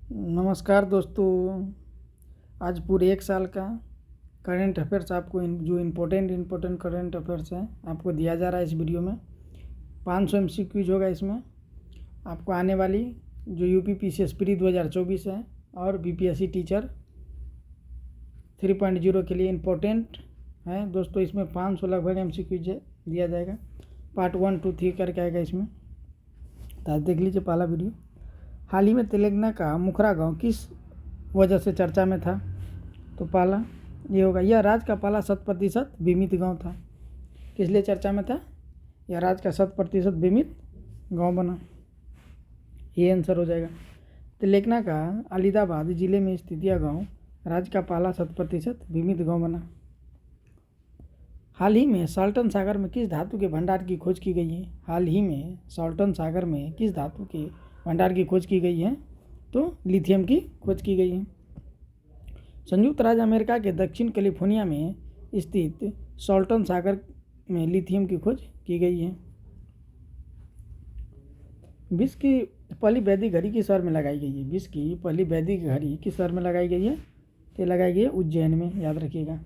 नमस्कार दोस्तों। आज पूरे एक साल का करंट अफेयर्स आपको जो इम्पोर्टेंट करंट अफेयर्स हैं आपको दिया जा रहा है इस वीडियो में। 500 MCQs होगा इसमें। आपको आने वाली जो यूपी PCS प्री 2024 है और BPSC टीचर 3.0 के लिए इम्पोर्टेंट है दोस्तों। इसमें 500 लगभग MCQs दिया जाएगा। पार्ट 1, 2, 3 करके आएगा इसमें। तो आज देख लीजिए पहला वीडियो। हाल ही में तेलंगाना का मुखरा गांव किस वजह से चर्चा में था? तो पहला ये होगा, यह राज्य का पहला 100% बीमित गांव था। किस लिए चर्चा में था? यह राज्य का 100% बीमित गांव बना। ये आंसर हो जाएगा। तेलंगाना का अलीदाबाद जिले में स्थित यह गाँव राज्य का पहला 100% बीमित गाँव बना। हाल ही में साल्टन सागर में किस धातु के भंडार की खोज की गई है? हाल ही में साल्टन सागर में किस धातु के भंडार की खोज की गई है? तो लिथियम की खोज की गई है। संयुक्त राज्य अमेरिका के दक्षिण कैलिफोर्निया में स्थित साल्टन सागर में लिथियम की खोज की गई है। विश्व की पहली वैदिक घड़ी किस शहर में लगाई गई है? विश्व की पहली वैदिक घड़ी किस शहर में लगाई गई है? तो लगाई गई है उज्जैन में, याद रखिएगा।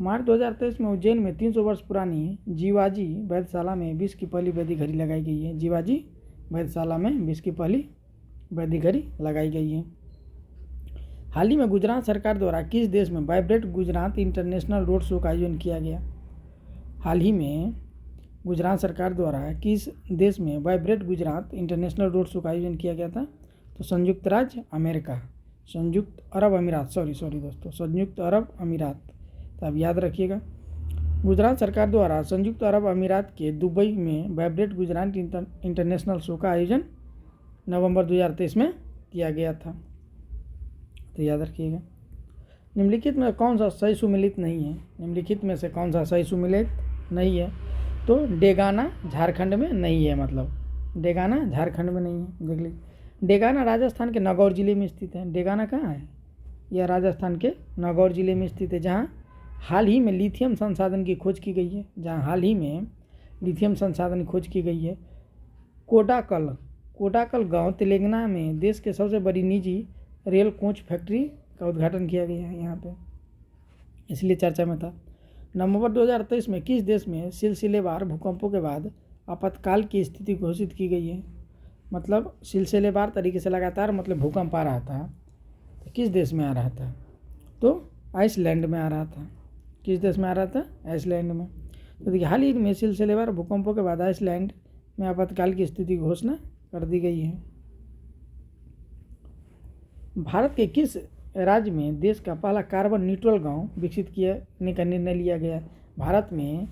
मार्च 2023 में उज्जैन में 300 वर्ष पुरानी जीवाजी वैधशाला में विश्व की पहली वैदिक घड़ी लगाई गई है। जीवाजी वैधशाला में विश्व की पहली वैदिक घड़ी लगाई गई है। हाल ही में गुजरात सरकार द्वारा किस देश में vibrate Gujarat international road show का आयोजन किया गया? हाल ही में गुजरात सरकार द्वारा किस देश में vibrate Gujarat international road show का आयोजन किया गया था? तो संयुक्त राज्य अमेरिका, संयुक्त अरब अमीरात, सॉरी दोस्तों, संयुक्त अरब अमीरात। तो आप याद रखिएगा। गुजरात सरकार द्वारा संयुक्त अरब अमीरात के दुबई में वाइब्रेट गुजरात इंटरनेशनल शो का आयोजन नवंबर 2023 में किया गया था। तो याद रखिएगा। निम्नलिखित में कौन सा सही सुमेलित नहीं है? निम्नलिखित में से कौन सा सही सुमेलित नहीं है? तो डेगाना झारखंड में नहीं है। मतलब डेगाना झारखंड में नहीं है। देख लीजिए, डेगाना राजस्थान के नागौर जिले में स्थित है। डेगाना कहाँ है? यह राजस्थान के नागौर जिले में स्थित है, जहाँ हाल ही में लिथियम संसाधन की खोज की गई है। खोज की गई है। कोडाकल गांव तेलंगाना में देश के सबसे बड़ी निजी रेल कोच फैक्ट्री का उद्घाटन किया गया है यहाँ पे, इसलिए चर्चा में था। नवंबर 2023 में किस देश में सिलसिलेवार भूकंपों के बाद आपातकाल की स्थिति घोषित की गई है? मतलब सिलसिलेवार तरीके से लगातार मतलब भूकंप आ रहा था। तो किस देश में आ रहा था? तो आइसलैंड में आ रहा था। किस देश में आ रहा था? आइसलैंड में। तो देखिए, हाल ही में सिलसिलेवार भूकंपों के बाद आइसलैंड में आपातकाल की स्थिति की घोषणा कर दी गई है। भारत के किस राज्य में देश का पहला कार्बन न्यूट्रल गांव विकसित करने का निर्णय लिया गया? भारत में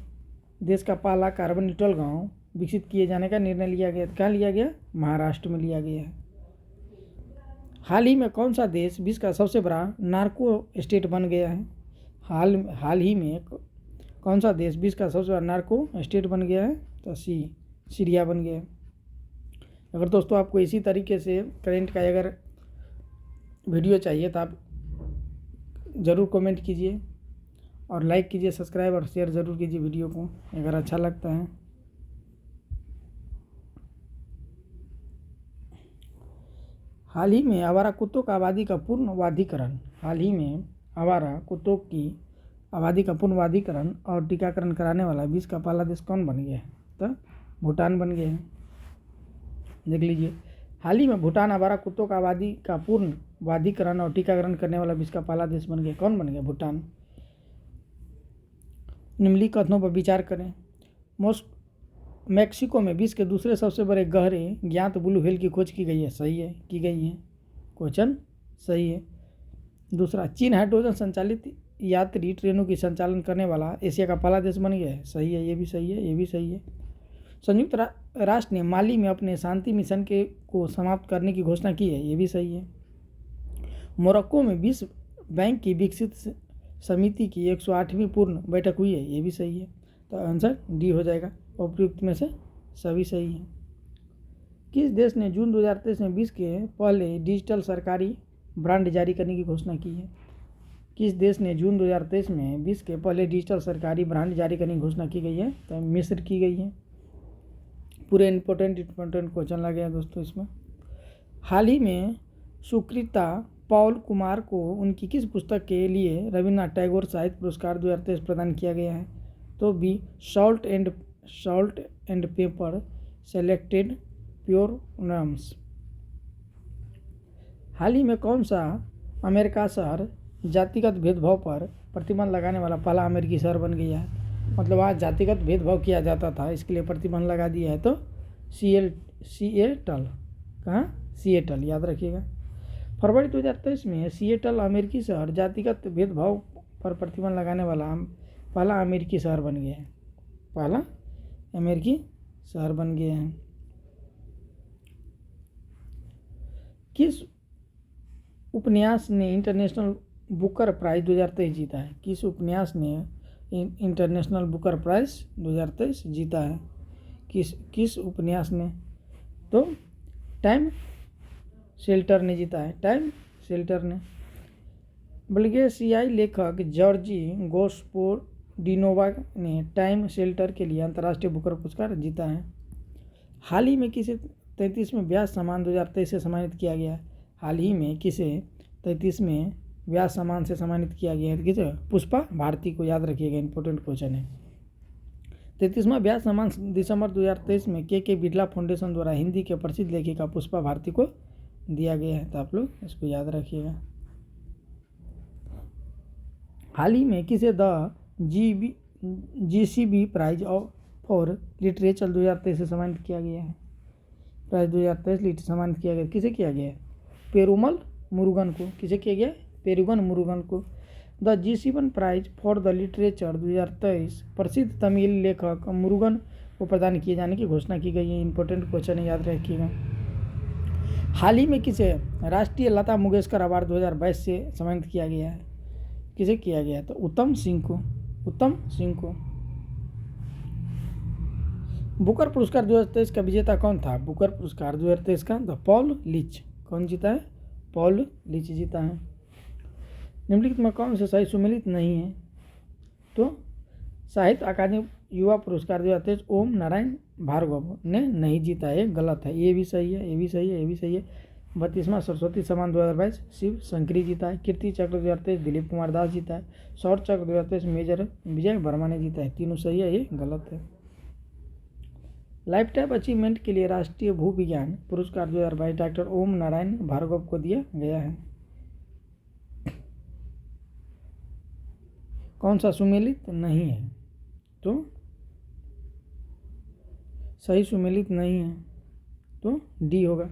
देश का पहला कार्बन न्यूट्रल गांव विकसित किए जाने का निर्णय लिया गया। कहाँ लिया गया? महाराष्ट्र में लिया गया है। हाल ही में कौन सा देश विश्व का सबसे बड़ा नार्को स्टेट बन गया है? हाल ही में कौन सा देश विश्व का सबसे बड़ा नार्को स्टेट बन गया है? तो सीरिया बन गया है। अगर दोस्तों आपको इसी तरीके से करंट का अगर वीडियो चाहिए तो आप ज़रूर कमेंट कीजिए और लाइक कीजिए, सब्सक्राइब और शेयर ज़रूर कीजिए वीडियो को अगर अच्छा लगता है। हाल ही में आवारा कुत्तों का आबादी का पूर्णवाधीकरण और टीकाकरण कराने वाला विश्व का पहला देश कौन बन गया है? तो भूटान बन गया है। देख लीजिए, हाल ही में भूटान आवारा कुत्तों का आबादी का पूर्णवाधीकरण और टीकाकरण करने वाला विश्व का पहला देश बन गया। कौन बन गया? भूटान। निम्नलिखित कथनों पर विचार करें। मैक्सिको में विश्व के दूसरे सबसे बड़े गहरे ज्ञात ब्लू व्हेल की खोज की गई है। सही है, की गई है। क्वेश्चन सही है। दूसरा, चीन हाइड्रोजन संचालित यात्री ट्रेनों की संचालन करने वाला एशिया का पहला देश बन गया है। सही है, ये भी सही है, ये भी सही है। संयुक्त राष्ट्र ने माली में अपने शांति मिशन को समाप्त करने की घोषणा की है। ये भी सही है। मोरक्को में विश्व बैंक की विकसित समिति की 108वीं पूर्ण बैठक हुई है। ये भी सही है। तो आंसर डी हो जाएगा। उपयुक्त में से सभी सही हैं। किस देश ने जून 2023 में विश्व के पहले डिजिटल सरकारी ब्रांड जारी करने की घोषणा की है? किस देश ने जून 2023 में विश्व के पहले डिजिटल सरकारी ब्रांड जारी करने की घोषणा की गई है? तो मिस्र की गई है। पूरे इम्पोर्टेंट क्वेश्चन लगे हैं दोस्तों इसमें। हाल ही में सुकृता पॉल कुमार को उनकी किस पुस्तक के लिए रविन्द्रनाथ टैगोर साहित्य पुरस्कार 2023 प्रदान किया गया है? तो B salt and pepper selected pure names. हाल ही में कौन सा अमेरिका शहर जातिगत भेदभाव पर प्रतिबंध लगाने वाला पहला अमेरिकी शहर बन गया है? मतलब आज जातिगत भेदभाव किया जाता था, इसके लिए प्रतिबंध लगा दिया है। तो सिएटल। कहाँ? सिएटल, याद रखिएगा। फरवरी 2023 में सिएटल अमेरिकी शहर जातिगत भेदभाव पर प्रतिबंध लगाने वाला पहला अमेरिकी शहर बन गया है। पहला अमेरिकी शहर बन गया है। किस उपन्यास ने इंटरनेशनल बुकर प्राइज 2023 जीता है? किस उपन्यास ने इंटरनेशनल बुकर प्राइज 2023 जीता है? किस उपन्यास ने? तो टाइम शेल्टर ने जीता है। टाइम शेल्टर ने। बल्गेशियाई लेखक जॉर्जी गोस्पोडिनोवा ने टाइम शेल्टर के लिए अंतर्राष्ट्रीय बुकर पुरस्कार जीता है। हाल ही में किसे 33वें व्यास सम्मान 2023 से सम्मानित किया गया है? हाल ही में किसे 33वें व्यास सम्मान से सम्मानित किया गया है? किसे? पुष्पा भारती को, याद रखिएगा, इंपॉर्टेंट क्वेश्चन है। 33वां व्यास सम्मान दिसंबर 2023 में के बिरला फाउंडेशन द्वारा हिंदी के प्रसिद्ध लेखिका पुष्पा भारती को दिया गया है। तो आप लोग इसको याद रखिएगा। हाल ही में किसे the GCB prize for literature 2023 से सम्मानित किया गया है? प्राइज 2023 सम्मानित किया गया, किसे किया गया है? पेरुमल मुरुगन को। किसे किया गया? पेरुगन मुरुगन को। The GCB prize for the literature 2023 प्रसिद्ध तमिल लेखक मुरुगन को प्रदान किए जाने की घोषणा की गई है। इंपॉर्टेंट क्वेश्चन है, याद रखिएगा। हाल ही में किसे राष्ट्रीय लता मंगेशकर अवार्ड 2022 से सम्मानित किया गया है? किसे किया गया है? तो उत्तम सिंह को। उत्तम सिंह को। बुकर पुरस्कार 2023 का विजेता कौन था? बुकर पुरस्कार 2023 का द पॉल लिच। कौन जीता है? पॉल लिच जीता है। निम्नलिखित में कौन सा सही सुमेलित नहीं है? तो साहित्य अकादमी युवा पुरस्कार 2023 ओम नारायण भार्गव ने नहीं जीता है, गलत है। ये भी सही है, ये भी सही है, ये भी सही है। 32वां सरस्वती सम्मान 2022 शिव शंकरी जीता है। कीर्ति चक्र 2023 दिलीप कुमार दास जीता है। शौर्य चक्र 2023 मेजर विजय वर्मा ने जीता है। तीनों सही है, ये गलत है। लाइफ टाइम अचीवमेंट के लिए राष्ट्रीय भूविज्ञान पुरस्कार 2022 डॉक्टर ओम नारायण भार्गव को दिया गया है। कौन सा सुमेलित नहीं है? तो सही सुमेलित नहीं है, तो डी होगा।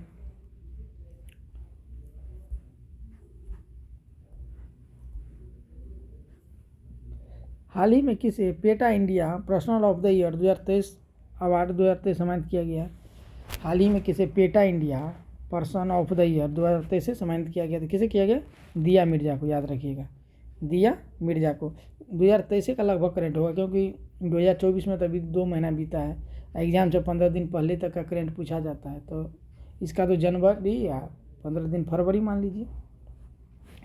हाल ही में किसे PETA India personal of the year 2023 award 2023 सम्मानित किया गया? हाल ही में किसे PETA India person of the year 2023 से सम्मानित किया गया? तो किसे किया गया? दिया मिर्जा को, याद रखिएगा। दिया मिर्जा को। 2023 का लगभग करेंट होगा, क्योंकि 2024 में तो अभी 2 महीना बीता है। एग्जाम से 15 दिन पहले तक का करेंट पूछा जाता है, तो इसका तो जनवरी या 15 दिन फरवरी मान लीजिए।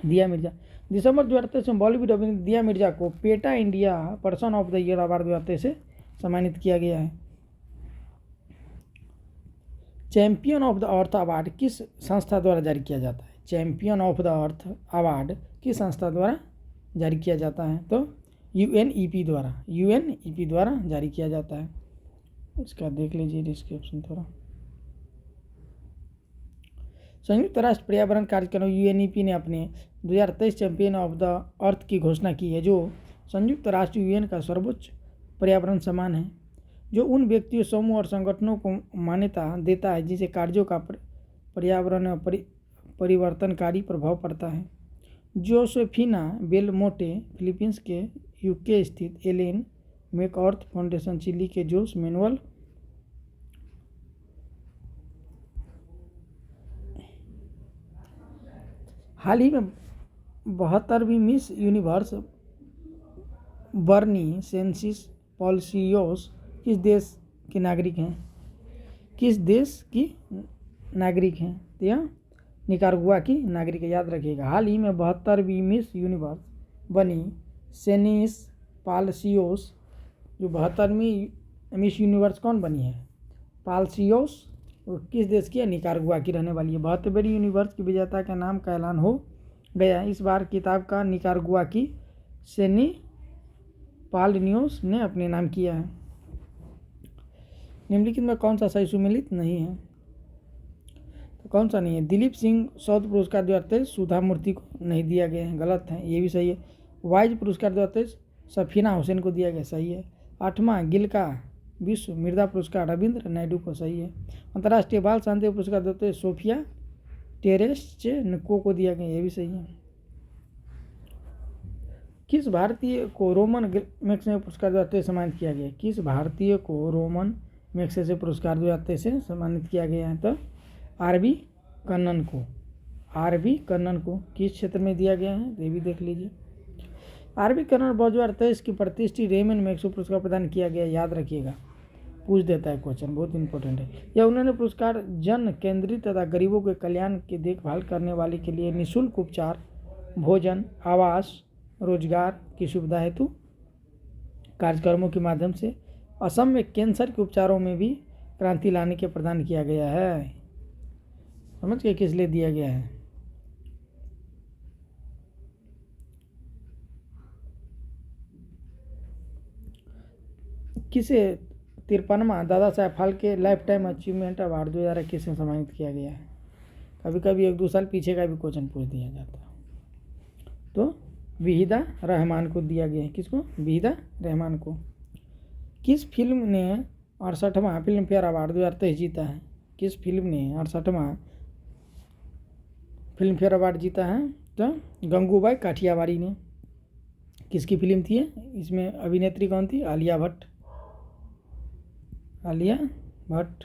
दिया मिर्जा। दिसंबर 2023 में बॉलीवुड अभिनेत्री दिया मिर्जा को PETA India person of the year award 2023 से सम्मानित किया गया है। Champion of the earth award किस संस्था द्वारा जारी किया जाता है? Champion of the earth award किस संस्था द्वारा जारी किया जाता है? तो UNEP द्वारा जारी किया जाता है। इसका देख लीजिए डिस्क्रिप्शन थोड़ा। संयुक्त राष्ट्र पर्यावरण कार्यक्रम UNEP ने अपने 2023 चैंपियन ऑफ द अर्थ की घोषणा की है, जो संयुक्त राष्ट्र UN का सर्वोच्च पर्यावरण सम्मान है, जो उन व्यक्तियों, समूह और संगठनों को मान्यता देता है जिसे कार्यों का पर्यावरण परिवर्तनकारी प्रभाव पड़ता है। जोसेफिना बेलमोटे फिलीपींस के UK स्थित एलेन मैकआर्थर फाउंडेशन, चिली के जोस मैनुअल हाल ही में 72वीं मिस यूनिवर्स बर्नी सेंसिस पॉल्सियोस किस देश के नागरिक हैं? किस देश की नागरिक हैं? तो यह निकारागुआ की नागरिक है, याद रखिएगा। हाल ही में 72वीं मिस यूनिवर्स बनी सेनिस पाल्सियोस। जो 72वीं मिस यूनिवर्स कौन बनी है? पाल्सियोस वो किस देश की है? निकारागुआ की रहने वाली है। 72वीं यूनिवर्स की विजेता का नाम का ऐलान हो गया। इस बार किताब का निकारागुआ की सेनी पालनियोस ने अपने नाम किया है। निम्नलिखित में कौन सा सही सुमेलित नहीं है? तो कौन सा नहीं है? दिलीप सिंह शोध पुरस्कार 2023 सुधा मूर्ति को नहीं दिया गया है, गलत है, ये भी सही है। वाइज पुरस्कार 2023 सफीना हुसैन को दिया गया, सही है। 8वां गिल का विश्व मृदा पुरस्कार रविंद्र नायडू को, सही है। अंतर्राष्ट्रीय बाल शांति पुरस्कार 2023 सोफिया टेरेस्चेनको को दिया गया, ये भी सही है। किस भारतीय को रोमन मैग्सेसे पुरस्कार 2023 सम्मानित किया गया? किस भारतीय को रोमन मैग्सेसे पुरस्कार 2023 से सम्मानित किया गया है? तो आरबी कन्नन को। आरबी कन्नन को किस क्षेत्र में दिया गया है? ये भी देख लीजिए। आरबी कन्नन 2023 की प्रतिष्ठित रेमन मैग्सेसे पुरस्कार प्रदान किया गया, याद रखिएगा, पूछ देता है क्वेश्चन, बहुत इंपॉर्टेंट है। यह उन्होंने पुरस्कार जन केंद्रित तथा गरीबों के कल्याण की देखभाल करने वाले के लिए निःशुल्क उपचार, भोजन, आवास, रोजगार की सुविधा हेतु कार्यक्रमों के माध्यम से असम में कैंसर के उपचारों में भी क्रांति लाने के प्रदान किया गया है। समझ गए किस लिए दिया गया है? किसे 53वां Dada Saheb Phalke lifetime achievement award 2021 में सम्मानित किया गया है? कभी कभी 1-2 साल पीछे का भी क्वेश्चन पूछ दिया जाता है। तो वहीदा रहमान को दिया गया है। किसको? वहीदा रहमान को। किस फिल्म ने 68वां फिल्म फेयर अवार्ड 2023 जीता है? किस फिल्म ने 68वां फिल्म फेयर अवार्ड जीता है? तो गंगूबाई काठियावाड़ी ने। किसकी फिल्म थी? इसमें अभिनेत्री कौन थी? आलिया भट्ट। आलिया भट्ट,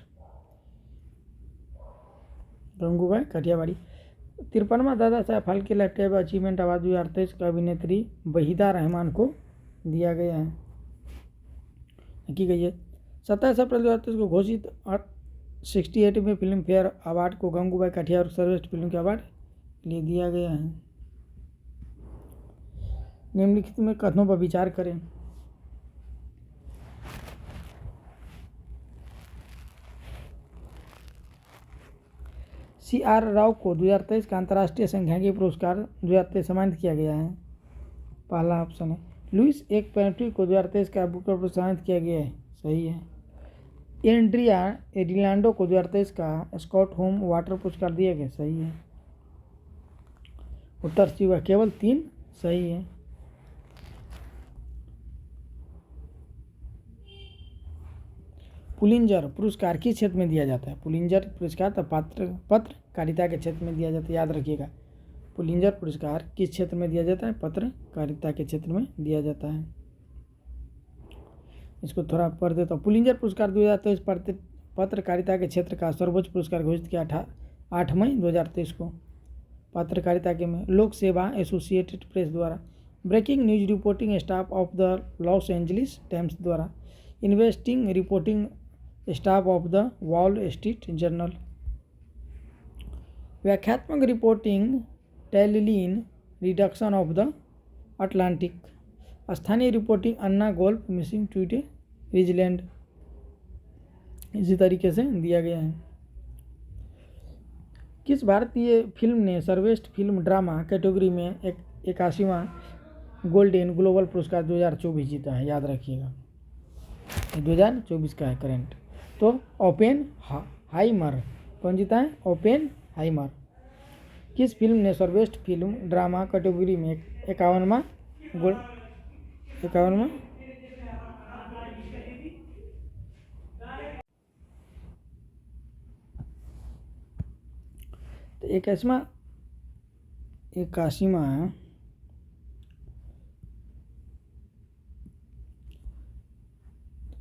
गंगूबाई काठियावाड़ी। 53वां Dada Saheb Phalke lifetime achievement award 2023 का अभिनेत्री वहीदा रहमान को दिया गया है, की गई है। 27 अप्रैल 2023 को घोषित 68वें फिल्म फेयर अवार्ड को गंगूबाई काठियावाड़ी सर्वश्रेष्ठ फिल्म के अवार्ड लिए दिया गया है। निम्नलिखित में कथनों पर विचार करें। CR राव को 2023 का अंतर्राष्ट्रीय सांख्यिकी पुरस्कार 2023 सम्मानित किया गया है, पहला ऑप्शन है। लुइस एक पेंट्री को 2023 का बुकर पुरस्कार सम्मानित किया गया है, सही है। एंड्रिया एडिलांडो को 2023 का स्कॉट होम वाटर पुरस्कार दिया गया, सही है। उत्तर सी हुआ केवल 3 सही है। पुलिंजर पुरस्कार किस क्षेत्र में दिया जाता है? पुलिंजर पुरस्कार तो पत्रकारिता के क्षेत्र में दिया जाता है, याद रखिएगा। पुलिंजर पुरस्कार किस क्षेत्र में दिया जाता है? पत्रकारिता के क्षेत्र में दिया जाता है। इसको थोड़ा पढ़ देता हूँ। पुलिंजर पुरस्कार 2023 पत्रकारिता के क्षेत्र का सर्वोच्च पुरस्कार घोषित किया 8 मई 2023 को पत्रकारिता के में लोक सेवा एसोसिएटेड प्रेस द्वारा, breaking news reporting staff of the Los Angeles Times द्वारा, investing reporting staff of the Wall Street Journal, व्याख्यात्मक रिपोर्टिंग टेलिलीन रिडक्शन ऑफ द अटलांटिक, स्थानीय रिपोर्टिंग अन्ना गोल्फ मिसिंग ट्वीटे न्यूजीलैंड, इसी तरीके से दिया गया है। किस भारतीय फिल्म ने सर्वश्रेष्ठ फिल्म ड्रामा कैटेगरी में 81वां गोल्डन ग्लोबल पुरस्कार 2024 जीता है, याद रखिएगा, 2024 का है करंट। तो ओपेनहाइमर कौन जीता है? ओपेनहाइमर। किस फिल्म ने सर्वश्रेष्ठ फिल्म ड्रामा कैटेगरी में 51वां तो 81वां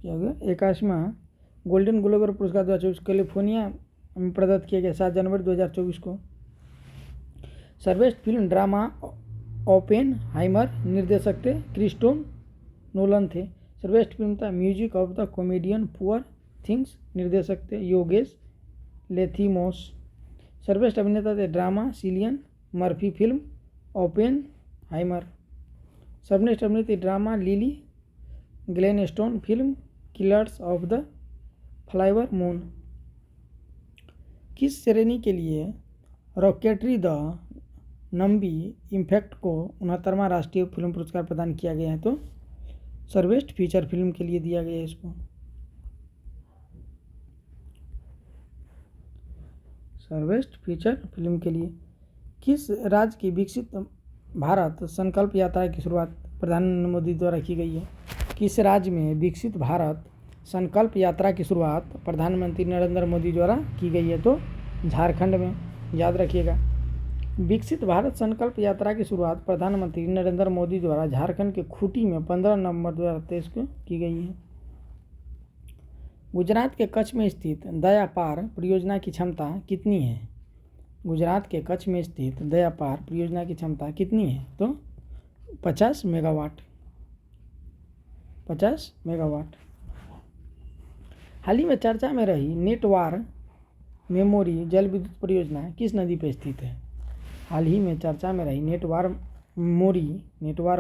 क्या हो गया? 81वां गोल्डन ग्लोब पुरस्कार 2024 कैलिफोर्निया में प्रदत्त किया गया 7 जनवरी 2024 को। सर्वश्रेष्ठ फिल्म ड्रामा ओपेनहाइमर, निर्देशक थे क्रिस्टोफर नोलन थे। सर्वश्रेष्ठ फिल्म था music of the comedian poor things, निर्देशक थे योगेश लेथिमोस। सर्वश्रेष्ठ अभिनेता थे drama Cillian Murphy, film Oppenheimer. सर्वश्रेष्ठ अभिनेत्री drama Lily Gladstone, film Killers of the Flower Moon. किस श्रेणी के लिए रॉकेटरी द नंबी इम्पैक्ट को 69वां राष्ट्रीय फिल्म पुरस्कार प्रदान किया गया है? तो सर्वश्रेष्ठ फीचर फिल्म के लिए दिया गया है इसको। सर्वश्रेष्ठ फीचर फिल्म के लिए। किस राज्य की विकसित भारत संकल्प यात्रा की शुरुआत प्रधानमंत्री मोदी द्वारा की गई है? किस राज्य में विकसित भारत संकल्प यात्रा की शुरुआत प्रधानमंत्री नरेंद्र मोदी द्वारा की गई है? तो झारखंड में। याद रखिएगा, विकसित भारत संकल्प यात्रा की शुरुआत प्रधानमंत्री नरेंद्र मोदी द्वारा झारखंड के खूंटी में 15 नवंबर 2023 को की गई है। गुजरात के कच्छ में स्थित दया पार परियोजना की क्षमता कितनी है? गुजरात के कच्छ में स्थित दया पार परियोजना की क्षमता कितनी है? तो 50 मेगावाट। 50 मेगावाट। हाल ही में चर्चा में रही नेटवार मेमोरी जल विद्युत परियोजना किस नदी पर स्थित है? हाल ही में चर्चा में रही नेटवार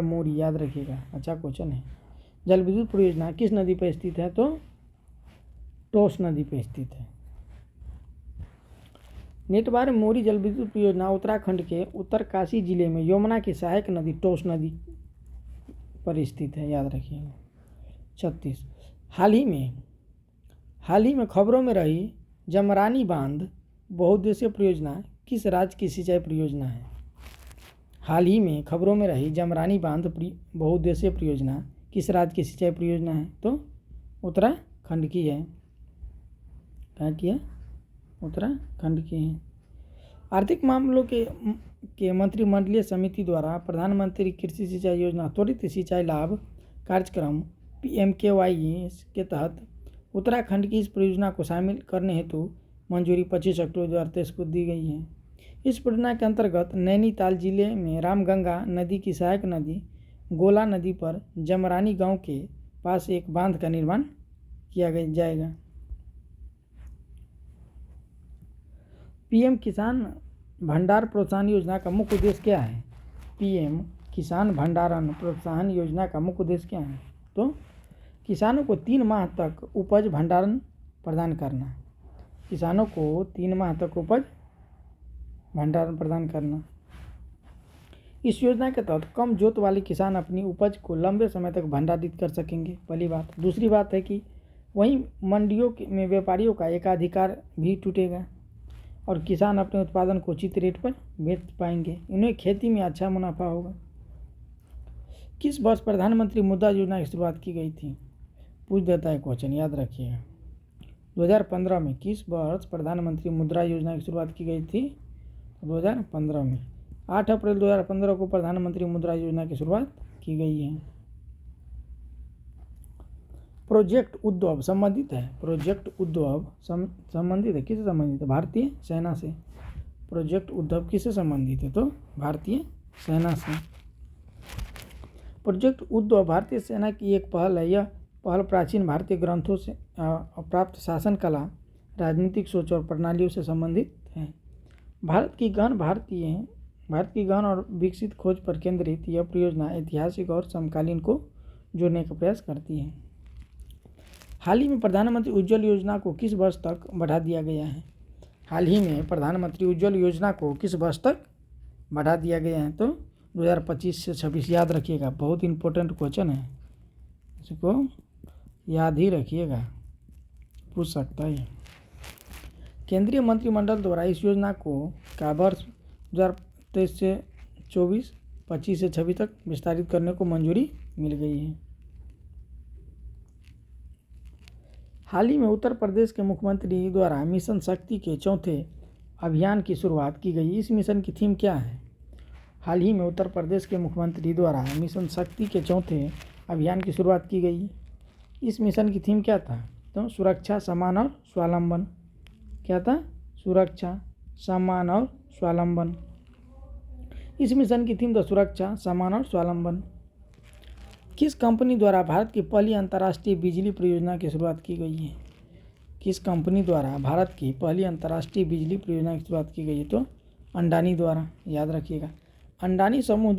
मोरी, याद रखिएगा, अच्छा क्वेश्चन है। जल विद्युत परियोजना किस नदी पर स्थित है? तो टोस नदी पर स्थित है। नेटवार मोरी जल विद्युत परियोजना उत्तराखंड के उत्तरकाशी जिले में यमुना की सहायक नदी टोस नदी पर स्थित है, याद रखिएगा। 36। हाल ही में खबरों में रही जमरानी बांध बहुउद्देशीय परियोजना किस राज्य की सिंचाई परियोजना है? हाल ही में खबरों में रही जमरानी बांध बहुउद्देशीय परियोजना किस राज्य की सिंचाई परियोजना है? तो उत्तराखंड की है। क्या किया? उत्तराखंड की है। आर्थिक मामलों के मंत्रिमंडलीय समिति द्वारा प्रधानमंत्री कृषि सिंचाई योजना त्वरित सिंचाई लाभ कार्यक्रम PMKY के तहत उत्तराखंड की इस परियोजना को शामिल करने हेतु मंजूरी 25 अक्टूबर 2023 को दी गई है। इस परियोजना के अंतर्गत नैनीताल जिले में रामगंगा नदी की सहायक नदी गोला नदी पर जमरानी गांव के पास एक बांध का निर्माण किया जाएगा। PM किसान भंडार प्रोत्साहन योजना का मुख्य उद्देश्य क्या है? PM किसान भंडारण प्रोत्साहन योजना का मुख्य उद्देश्य क्या है? तो किसानों को 3 माह तक उपज भंडारण प्रदान करना। किसानों को 3 माह तक उपज भंडारण प्रदान करना। इस योजना के तहत कम जोत वाले किसान अपनी उपज को लंबे समय तक भंडारित कर सकेंगे, पहली बात। दूसरी बात है कि वहीं मंडियों में व्यापारियों का एकाधिकार भी टूटेगा और किसान अपने उत्पादन को उचित रेट पर बेच पाएंगे। इन्हें खेती में अच्छा मुनाफा होगा। किस वर्ष प्रधानमंत्री मुद्रा योजना की शुरुआत की गई थी? पूछ देता है क्वेश्चन, याद रखिएगा। 2015 में। किस वर्ष प्रधानमंत्री मुद्रा योजना की शुरुआत की गई थी? 2015 में। 8 अप्रैल 2015 को प्रधानमंत्री मुद्रा योजना की शुरुआत की गई है। प्रोजेक्ट उद्धव संबंधित है? प्रोजेक्ट उद्धव संबंधित है? किससे संबंधित है? भारतीय सेना से। प्रोजेक्ट उद्धव किससे संबंधित है? तो भारतीय सेना से। प्रोजेक्ट उद्धव भारतीय सेना की एक पहल है। यह पहल प्राचीन भारतीय ग्रंथों से प्राप्त शासन कला, राजनीतिक सोच और प्रणालियों से संबंधित है। भारत की गहन और विकसित खोज पर केंद्रित यह परियोजना ऐतिहासिक और समकालीन को जोड़ने का प्रयास करती है। हाल ही में प्रधानमंत्री उज्ज्वल योजना को किस वर्ष तक बढ़ा दिया गया है? हाल ही में प्रधानमंत्री उज्ज्वल योजना को किस वर्ष तक बढ़ा दिया गया है? तो 2025 से 26। याद रखिएगा, बहुत इंपॉर्टेंट क्वेश्चन है, इसको याद ही रखिएगा, पूछ सकता है। केंद्रीय मंत्रिमंडल द्वारा इस योजना का वर्ष 2023 से 24, 25 से 26 तक विस्तारित करने को मंजूरी मिल गई है। हाल ही में उत्तर प्रदेश के मुख्यमंत्री द्वारा मिशन शक्ति के 4थे अभियान की शुरुआत की गई। इस मिशन की थीम क्या है? हाल ही में उत्तर प्रदेश के मुख्यमंत्री द्वारा मिशन शक्ति के 4थे अभियान की शुरुआत की गई। इस मिशन की थीम क्या था? तो सुरक्षा, सम्मान और स्वावलंबन। क्या था? सुरक्षा, सम्मान और स्वावलंबन। इस मिशन की थीम था सुरक्षा, सम्मान और स्वावलंबन। किस कंपनी द्वारा भारत की पहली अंतर्राष्ट्रीय बिजली परियोजना की शुरुआत की गई है? किस कंपनी द्वारा भारत की पहली अंतर्राष्ट्रीय बिजली परियोजना की शुरुआत की गई है? तो अंडानी द्वारा। याद रखिएगा, अंडानी समूह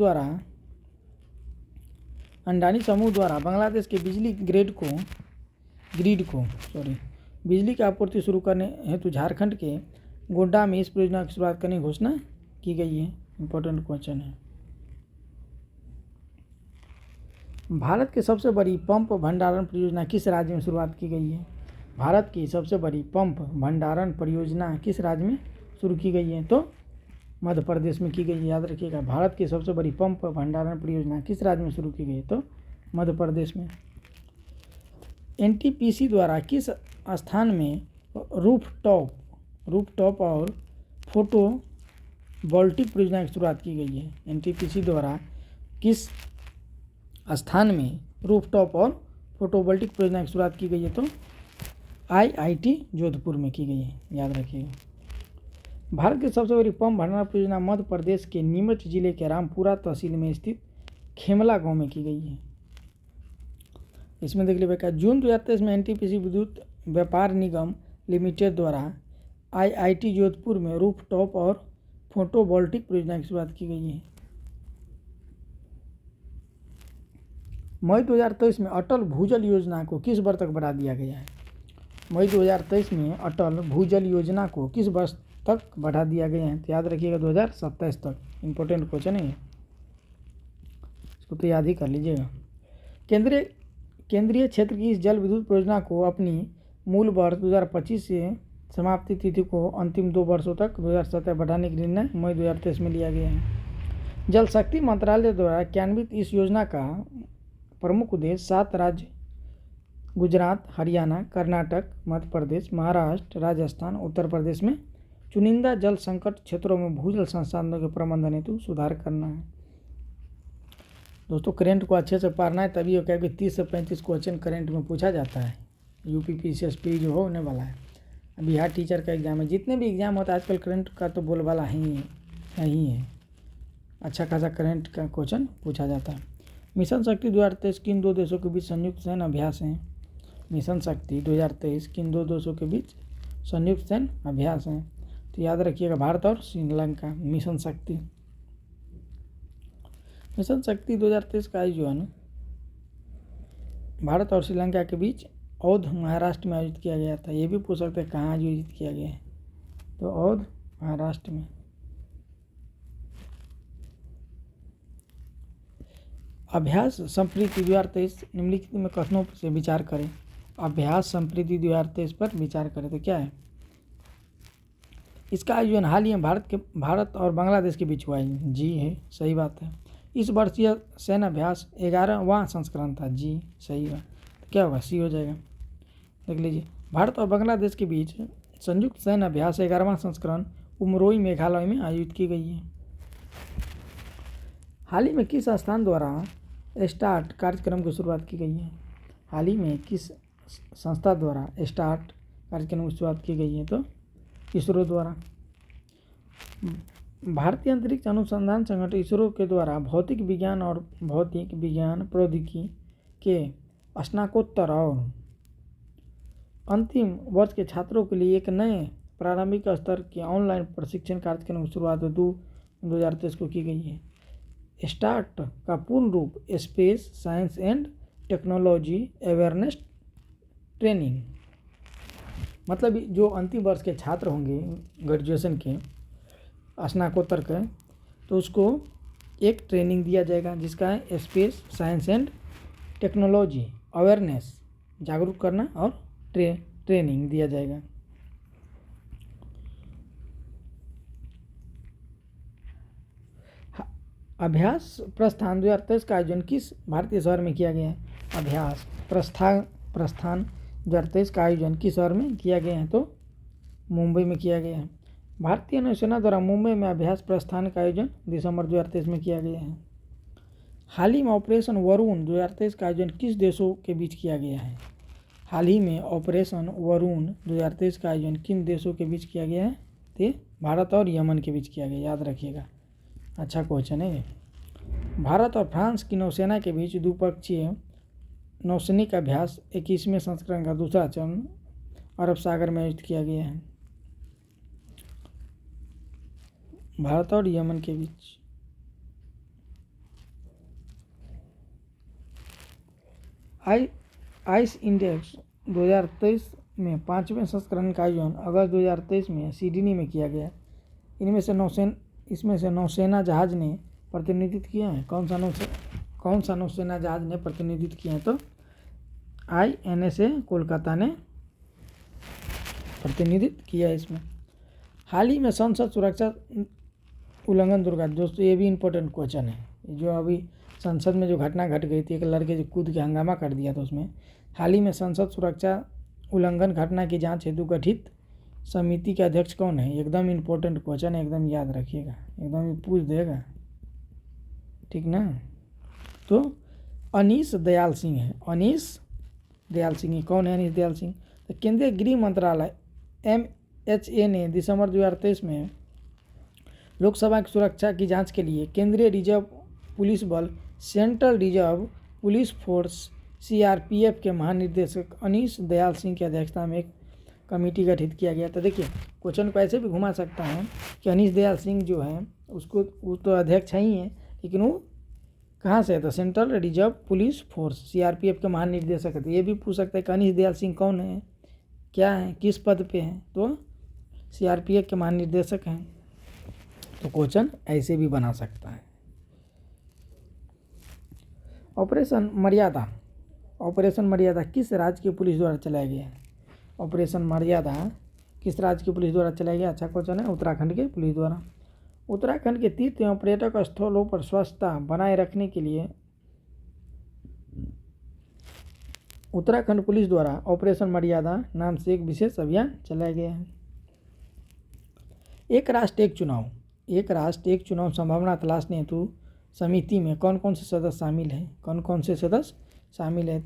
द्वारा बांग्लादेश के बिजली बिजली की आपूर्ति शुरू करने हेतु झारखंड के गोड्डा में इस परियोजना की शुरुआत करने की घोषणा की गई है। इंपॉर्टेंट क्वेश्चन है। भारत की सबसे बड़ी पंप भंडारण परियोजना किस राज्य में शुरुआत की गई है? भारत की सबसे बड़ी पंप भंडारण परियोजना किस राज्य में शुरू की गई है? तो मध्य प्रदेश में की गई है। याद रखिएगा, भारत की सबसे बड़ी पंप भंडारण परियोजना किस राज्य में शुरू की गई है? तो मध्य प्रदेश में। एनटीपीसी द्वारा किस स्थान में रूफटॉप और फोटो वोल्टिक परियोजना की शुरुआत की गई है? एनटीपीसी द्वारा किस स्थान में रूफटॉप और फोटोवोल्टिक परियोजना की शुरुआत की गई है? तो आईआईटी जोधपुर में की गई है। याद रखिएगा। भारत की सबसे बड़ी पंप भंडारण परियोजना मध्य प्रदेश के नीमच जिले के रामपुरा तहसील में स्थित खेमला गांव में की गई है। इसमें देख लीजिएगा, जून 2023 में एनटीपीसी विद्युत व्यापार निगम लिमिटेड द्वारा आईआईटी जोधपुर में रूफटॉप और फोटोवोल्टिक परियोजना की शुरुआत की गई है। मई 2023 में अटल भूजल योजना को किस वर्ष तक बढ़ा दिया गया है? मई 2023 में अटल भूजल योजना को किस वर्ष तक बढ़ा दिया गया है? तो याद रखिएगा 2027 तक। इंपॉर्टेंट क्वेश्चन है, इसको तो याद ही कर लीजिएगा। केंद्रीय क्षेत्र की इस जल विद्युत परियोजना को अपनी मूल वर्ष 2025 से समाप्ति तिथि को अंतिम 2 वर्षों तक 2017 बढ़ाने का निर्णय मई 2023 में लिया गया है। जल शक्ति मंत्रालय द्वारा क्रियान्वित इस योजना का प्रमुख उद्देश्य 7 राज्य गुजरात, हरियाणा, कर्नाटक, मध्य प्रदेश, महाराष्ट्र, राजस्थान, उत्तर प्रदेश में चुनिंदा जल संकट क्षेत्रों में भूजल संसाधनों के प्रबंधन हेतु सुधार करना है। दोस्तों, करंट को अच्छे से पढ़ना है, तभी क्या कि 30 से 35 क्वेश्चन करंट में पूछा जाता है। यूपीपीसीएसपी जो होने वाला है, बिहार टीचर का एग्जाम है, जितने भी एग्जाम होता है आजकल करंट का तो बोलबाला ही है। अच्छा खासा करंट का क्वेश्चन पूछा जाता है। मिशन शक्ति 2023 किन 2 देशों के बीच संयुक्त सैन्य अभ्यास है? मिशन शक्ति 2023 किन 2 देशों के बीच संयुक्त सैन्य अभ्यास है? तो याद रखिएगा, भारत और श्रीलंका। मिशन शक्ति 2023 का आयोजन भारत और श्रीलंका के बीच औध महाराष्ट्र में आयोजित किया गया था। ये भी पूछ सकते हैं कहाँ आयोजित किया गया है, तो औध महाराष्ट्र में। अभ्यास संप्रीति 2023 निम्नलिखित में कथनों से विचार करें। अभ्यास संप्रीति 2023 पर विचार करें तो क्या है? इसका आयोजन हाल ही में भारत और बांग्लादेश के बीच हुआ है। जी है, सही बात है। इस वर्ष यह सैन्य अभ्यास 11वां संस्करण था। जी सही बात। तो क्या होगा? सी हो जाएगा। देख लीजिए, भारत और बांग्लादेश के बीच संयुक्त सैन्य अभ्यास 11वां संस्करण उमरोई मेघालय में आयोजित की गई है। हाल ही में किस संस्थान द्वारा स्टार्ट कार्यक्रम की शुरुआत की गई है? हाल ही में किस संस्था द्वारा स्टार्ट कार्यक्रम की शुरुआत की गई है? तो इसरो द्वारा। भारतीय अंतरिक्ष अनुसंधान संगठन इसरो के द्वारा भौतिक विज्ञान और भौतिक विज्ञान प्रौद्योगिकी के स्नातकोत्तर और अंतिम वर्ष के छात्रों के लिए एक नए प्रारंभिक स्तर के ऑनलाइन प्रशिक्षण कार्यक्रम की शुरुआत 2023 को की गई है। स्टार्ट का पूर्ण रूप space science and technology awareness training, मतलब जो अंतिम वर्ष के छात्र होंगे ग्रेजुएशन के स्नातकोत्तर के, तो उसको एक ट्रेनिंग दिया जाएगा जिसका है space science and technology awareness, जागरूक करना और ट्रेनिंग दिया जाएगा। अभ्यास प्रस्थान 2023 का आयोजन किस भारतीय शहर में किया गया है? अभ्यास प्रस्थान 2023 का आयोजन किस शहर में किया गया है? तो मुंबई में किया गया है। भारतीय नौसेना द्वारा मुंबई में अभ्यास प्रस्थान का आयोजन दिसंबर 2023 में किया गया है। हाल ही में ऑपरेशन वरुण 2023 का आयोजन किस देशों के बीच किया गया है? हाल ही में ऑपरेशन वरुण 2023 का आयोजन किन देशों के बीच किया गया है? तो भारत और यमन के बीच किया गया। याद रखिएगा, अच्छा क्वेश्चन है। भारत और फ्रांस की नौसेना के बीच द्विपक्षीय नौसैनिक अभ्यास 21वें संस्करण का दूसरा चरण अरब सागर में आयोजित किया गया है। भारत और यमन के बीच। आइस इंडेक्स 2023 में 5वें संस्करण का आयोजन अगस्त 2023 में सिडनी में किया गया। इसमें से नौसेना जहाज ने प्रतिनिधित्व किया है। कौन सा नौसेना जहाज ने प्रतिनिधित्व किया है? तो INSA कोलकाता ने प्रतिनिधित्व किया है इसमें। हाल ही में संसद सुरक्षा उल्लंघन दुर्घटना, दोस्तों ये भी इम्पोर्टेंट क्वेश्चन है। जो अभी संसद में जो घटना घट गई थी, एक लड़के जो कूद के हंगामा कर दिया था, उसमें हाल ही में संसद सुरक्षा उल्लंघन घटना की जांच हेतु गठित समिति के अध्यक्ष कौन है? एकदम इम्पोर्टेंट क्वेश्चन है, एकदम याद रखिएगा, एकदम पूछ देगा, ठीक ना। तो अनीश दयाल सिंह है। अनीश दयाल सिंह कौन है? अनीश दयाल सिंह तो केंद्रीय गृह मंत्रालय MHA ने दिसंबर 2023 में लोकसभा की सुरक्षा की जांच के लिए केंद्रीय रिजर्व पुलिस बल central reserve police force CRPF के महानिदेशक अनीश दयाल सिंह की अध्यक्षता में एक कमेटी गठित किया गया। तो देखिए क्वेश्चन को ऐसे भी घुमा सकता है कि अनीश दयाल सिंह जो है वो तो अध्यक्ष ही है, लेकिन वो कहाँ से है? तो central reserve police force CRPF के महानिदेशक है। तो ये भी पूछ सकता है कि अनीश दयाल सिंह कौन है, क्या है, किस पद पे हैं? तो CRPF के महानिदेशक हैं। तो क्वेश्चन ऐसे भी बना सकता है। ऑपरेशन मर्यादा किस राज्य की पुलिस द्वारा चलाया गया है? ऑपरेशन मर्यादा किस राज्य की पुलिस द्वारा चलाया गया? अच्छा क्वेश्चन है, उत्तराखंड के पुलिस द्वारा। उत्तराखंड के तीर्थ एवं पर्यटक स्थलों पर स्वच्छता बनाए रखने के लिए उत्तराखंड पुलिस द्वारा ऑपरेशन मर्यादा नाम से एक विशेष अभियान चलाया गया है। एक राष्ट्र एक चुनाव संभावना तलाशने हेतु समिति में कौन कौन से सदस्य शामिल हैं? कौन कौन से सदस्य शामिल है?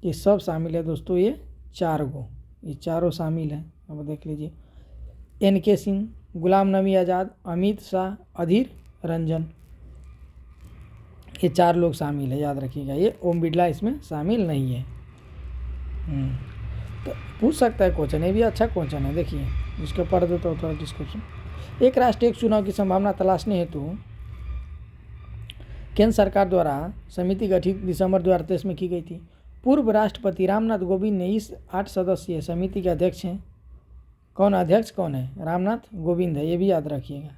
ये सब शामिल है दोस्तों, ये 4 गो, ये चारों शामिल हैं। अब देख लीजिए, NK सिंह, गुलाम नबी आज़ाद, अमित शाह, अधीर रंजन, ये 4 लोग शामिल है, याद रखिएगा। ये ओम बिरला इसमें शामिल नहीं है। तो पूछ सकता है क्वेश्चन, ये भी अच्छा क्वेश्चन है। देखिए इसके पढ़ देता हूँ थोड़ा डिस्क्रिप्शन। एक राष्ट्र एक चुनाव की संभावना तलाशने हेतु केंद्र सरकार द्वारा समिति गठित दिसंबर 2023 में की गई थी। पूर्व राष्ट्रपति रामनाथ कोविंद ने इस 8 सदस्यीय समिति के अध्यक्ष हैं। अध्यक्ष कौन है? रामनाथ कोविंद है, ये भी याद रखिएगा।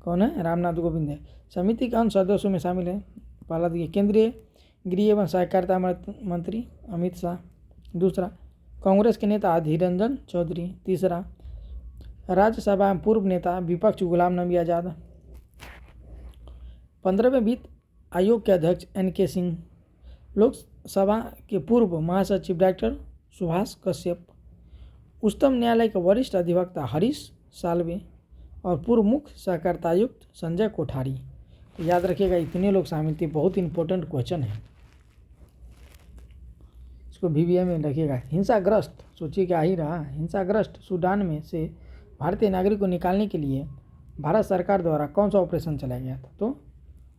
कौन है? रामनाथ कोविंद है। समिति के अन्य सदस्यों में शामिल है, पहला देखिए केंद्रीय गृह एवं सहकारिता मंत्री अमित शाह, दूसरा कांग्रेस के नेता अधीर रंजन चौधरी, तीसरा राज्यसभा में पूर्व नेता विपक्ष गुलाम नबी आज़ाद, 15वें वित्त आयोग के अध्यक्ष NK सिंह, लोकसभा के पूर्व महासचिव डॉक्टर सुभाष कश्यप, उच्चतम न्यायालय के वरिष्ठ अधिवक्ता हरीश साल्वे और पूर्व मुख्य सहकारिता आयुक्त संजय कोठारी। तो याद रखिएगा इतने लोग शामिल थे। बहुत इंपॉर्टेंट क्वेश्चन है, इसको VVA में रखिएगा। हिंसाग्रस्त, सोचिए क्या ही रहा, हिंसाग्रस्त सूडान में से भारतीय नागरिक को निकालने के लिए भारत सरकार द्वारा कौन सा ऑपरेशन चलाया गया था? तो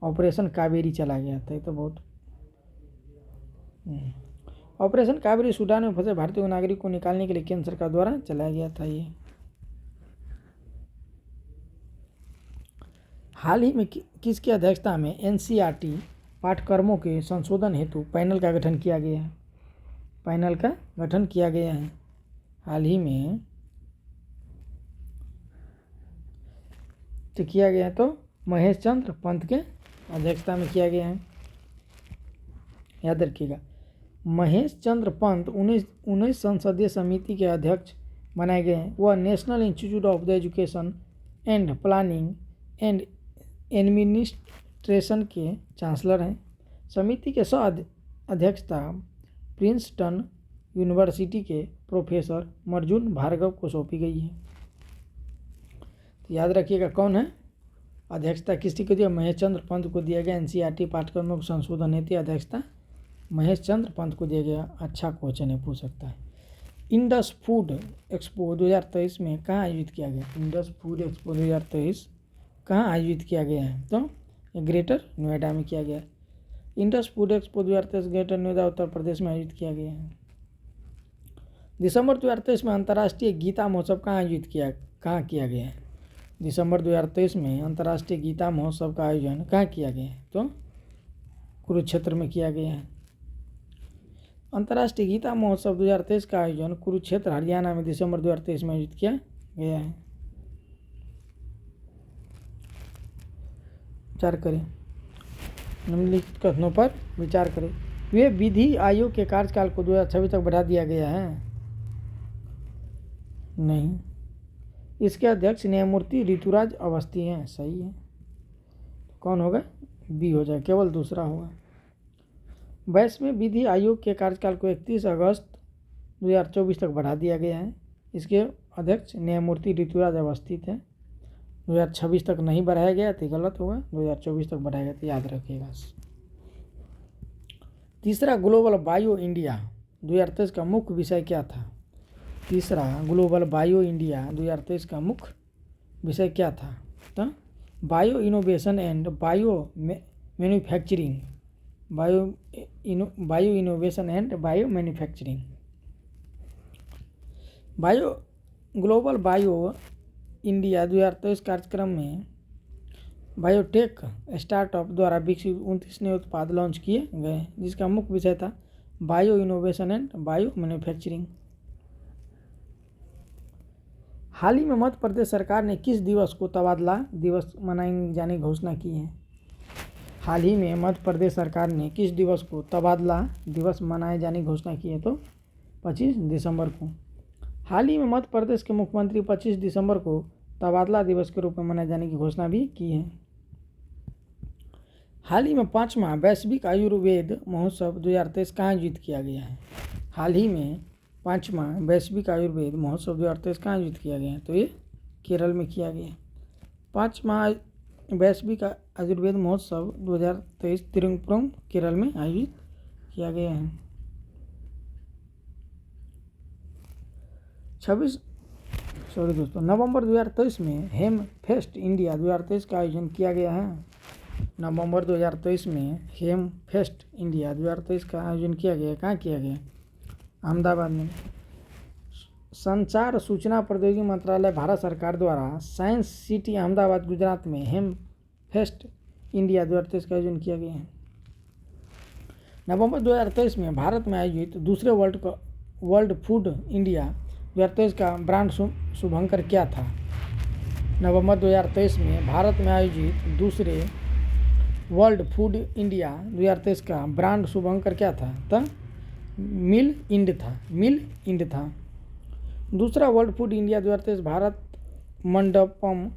ऑपरेशन कावेरी चला गया था। ये तो बहुत ऑपरेशन कावेरी सूडान में फंसे भारतीय नागरिक को निकालने के लिए केंद्र सरकार द्वारा चलाया गया था। ये हाल ही में किसकी अध्यक्षता में NCERT पाठ्यक्रमों के संशोधन हेतु पैनल का गठन किया गया है? पैनल का गठन किया गया है हाल ही में, तो किया गया है। तो महेश चंद्र पंत के अध्यक्षता में किया गया है, याद रखिएगा। महेश चंद्र पंत 19 संसदीय समिति के अध्यक्ष बनाए गए हैं। वह national institute of the education and planning and administration के चांसलर हैं। समिति के सह अध्यक्षता प्रिंसटन यूनिवर्सिटी के प्रोफेसर मर्जुन भार्गव को सौंपी गई है। तो याद रखिएगा कौन है? अध्यक्षता किसकी को दिया? महेश चंद्र पंत को दिया गया। NCERT पाठ्यक्रमों के संशोधन हेतु अध्यक्षता महेश चंद्र पंत को दिया गया। अच्छा क्वेश्चन है, पूछ सकता है। इंडस फूड एक्सपो 2023 में कहाँ आयोजित किया गया? इंडस फूड एक्सपो 2023 कहाँ आयोजित किया गया है? तो ग्रेटर नोएडा में किया गया। Indus Food Expo 2023 Greater Noida Uttar Pradesh में आयोजित किया गया है। दिसंबर 2023 में अंतर्राष्ट्रीय गीता महोत्सव कहाँ किया गया है? दिसंबर 2023 में अंतर्राष्ट्रीय गीता महोत्सव का आयोजन कहाँ किया गया है? तो कुरुक्षेत्र में किया गया है। अंतर्राष्ट्रीय गीता महोत्सव 2023 का आयोजन कुरुक्षेत्र हरियाणा में दिसंबर 2023 में आयोजित किया गया है। विचार करें, निम्नलिखित कथनों पर विचार करें। वे विधि आयोग के कार्यकाल को 2026 तक बढ़ा दिया गया है। नहीं। इसके अध्यक्ष न्यायमूर्ति ऋतुराज अवस्थी हैं। सही है। कौन होगा? बी हो जाए, केवल दूसरा होगा। 22वें विधि आयोग के कार्यकाल को 31 अगस्त 2024 तक बढ़ा दिया गया है। इसके अध्यक्ष न्यायमूर्ति ऋतुराज अवस्थी थे। 2026 तक नहीं बढ़ाया गया तो गलत होगा, 2024 तक बढ़ाया गया तो याद रखिएगा। तीसरा, ग्लोबल बायो इंडिया 2023 का मुख्य विषय क्या था? तीसरा, ग्लोबल बायो इंडिया 2023 का मुख्य विषय क्या था? तो bio innovation and bio manufacturing, bio innovation and bio manufacturing. Global bio India 2023 कार्यक्रम में बायोटेक स्टार्टअप द्वारा विकसित 29 नए उत्पाद लॉन्च किए गए, जिसका मुख्य विषय था bio innovation and bio manufacturing. हाल ही में मध्य प्रदेश सरकार ने किस दिवस को तबादला दिवस मनाए जाने की घोषणा की है? हाल ही में मध्य प्रदेश सरकार ने किस दिवस को तबादला दिवस मनाए जाने की घोषणा की है? तो 25 दिसंबर को। हाल ही में मध्य प्रदेश के मुख्यमंत्री 25 दिसंबर को तबादला दिवस के रूप में मनाए जाने की घोषणा भी की है। हाल ही में 5वां वैश्विक आयुर्वेद महोत्सव 2023 कहाँ आयोजित किया गया है? हाल ही में 5वां वैश्विक आयुर्वेद महोत्सव 2023 कहाँ आयोजित किया गया है? तो ये केरल में किया गया। 5वां वैश्विक आयुर्वेद महोत्सव 2023 तिरुवनंतपुरम केरल में आयोजित किया गया है। 26 नवंबर 2023 में हेम फेस्ट इंडिया 2023 का आयोजन किया गया है। नवंबर 2023 में हेम फेस्ट इंडिया 2023 का आयोजन किया गया। कहाँ किया गया? अहमदाबाद में। संचार सूचना प्रौद्योगिकी मंत्रालय भारत सरकार द्वारा साइंस सिटी अहमदाबाद गुजरात में हेम फेस्ट इंडिया 2023 का आयोजन किया गया है। नवंबर 2023 में भारत में आयोजित दूसरे वर्ल्ड फूड इंडिया 2023 का ब्रांड शुभंकर क्या था? नवंबर 2023 में भारत में आयोजित दूसरे वर्ल्ड फूड इंडिया 2023 का ब्रांड शुभंकर क्या था? तो मिल इंड था। दूसरा World Food India 2023 Bharat Mandapam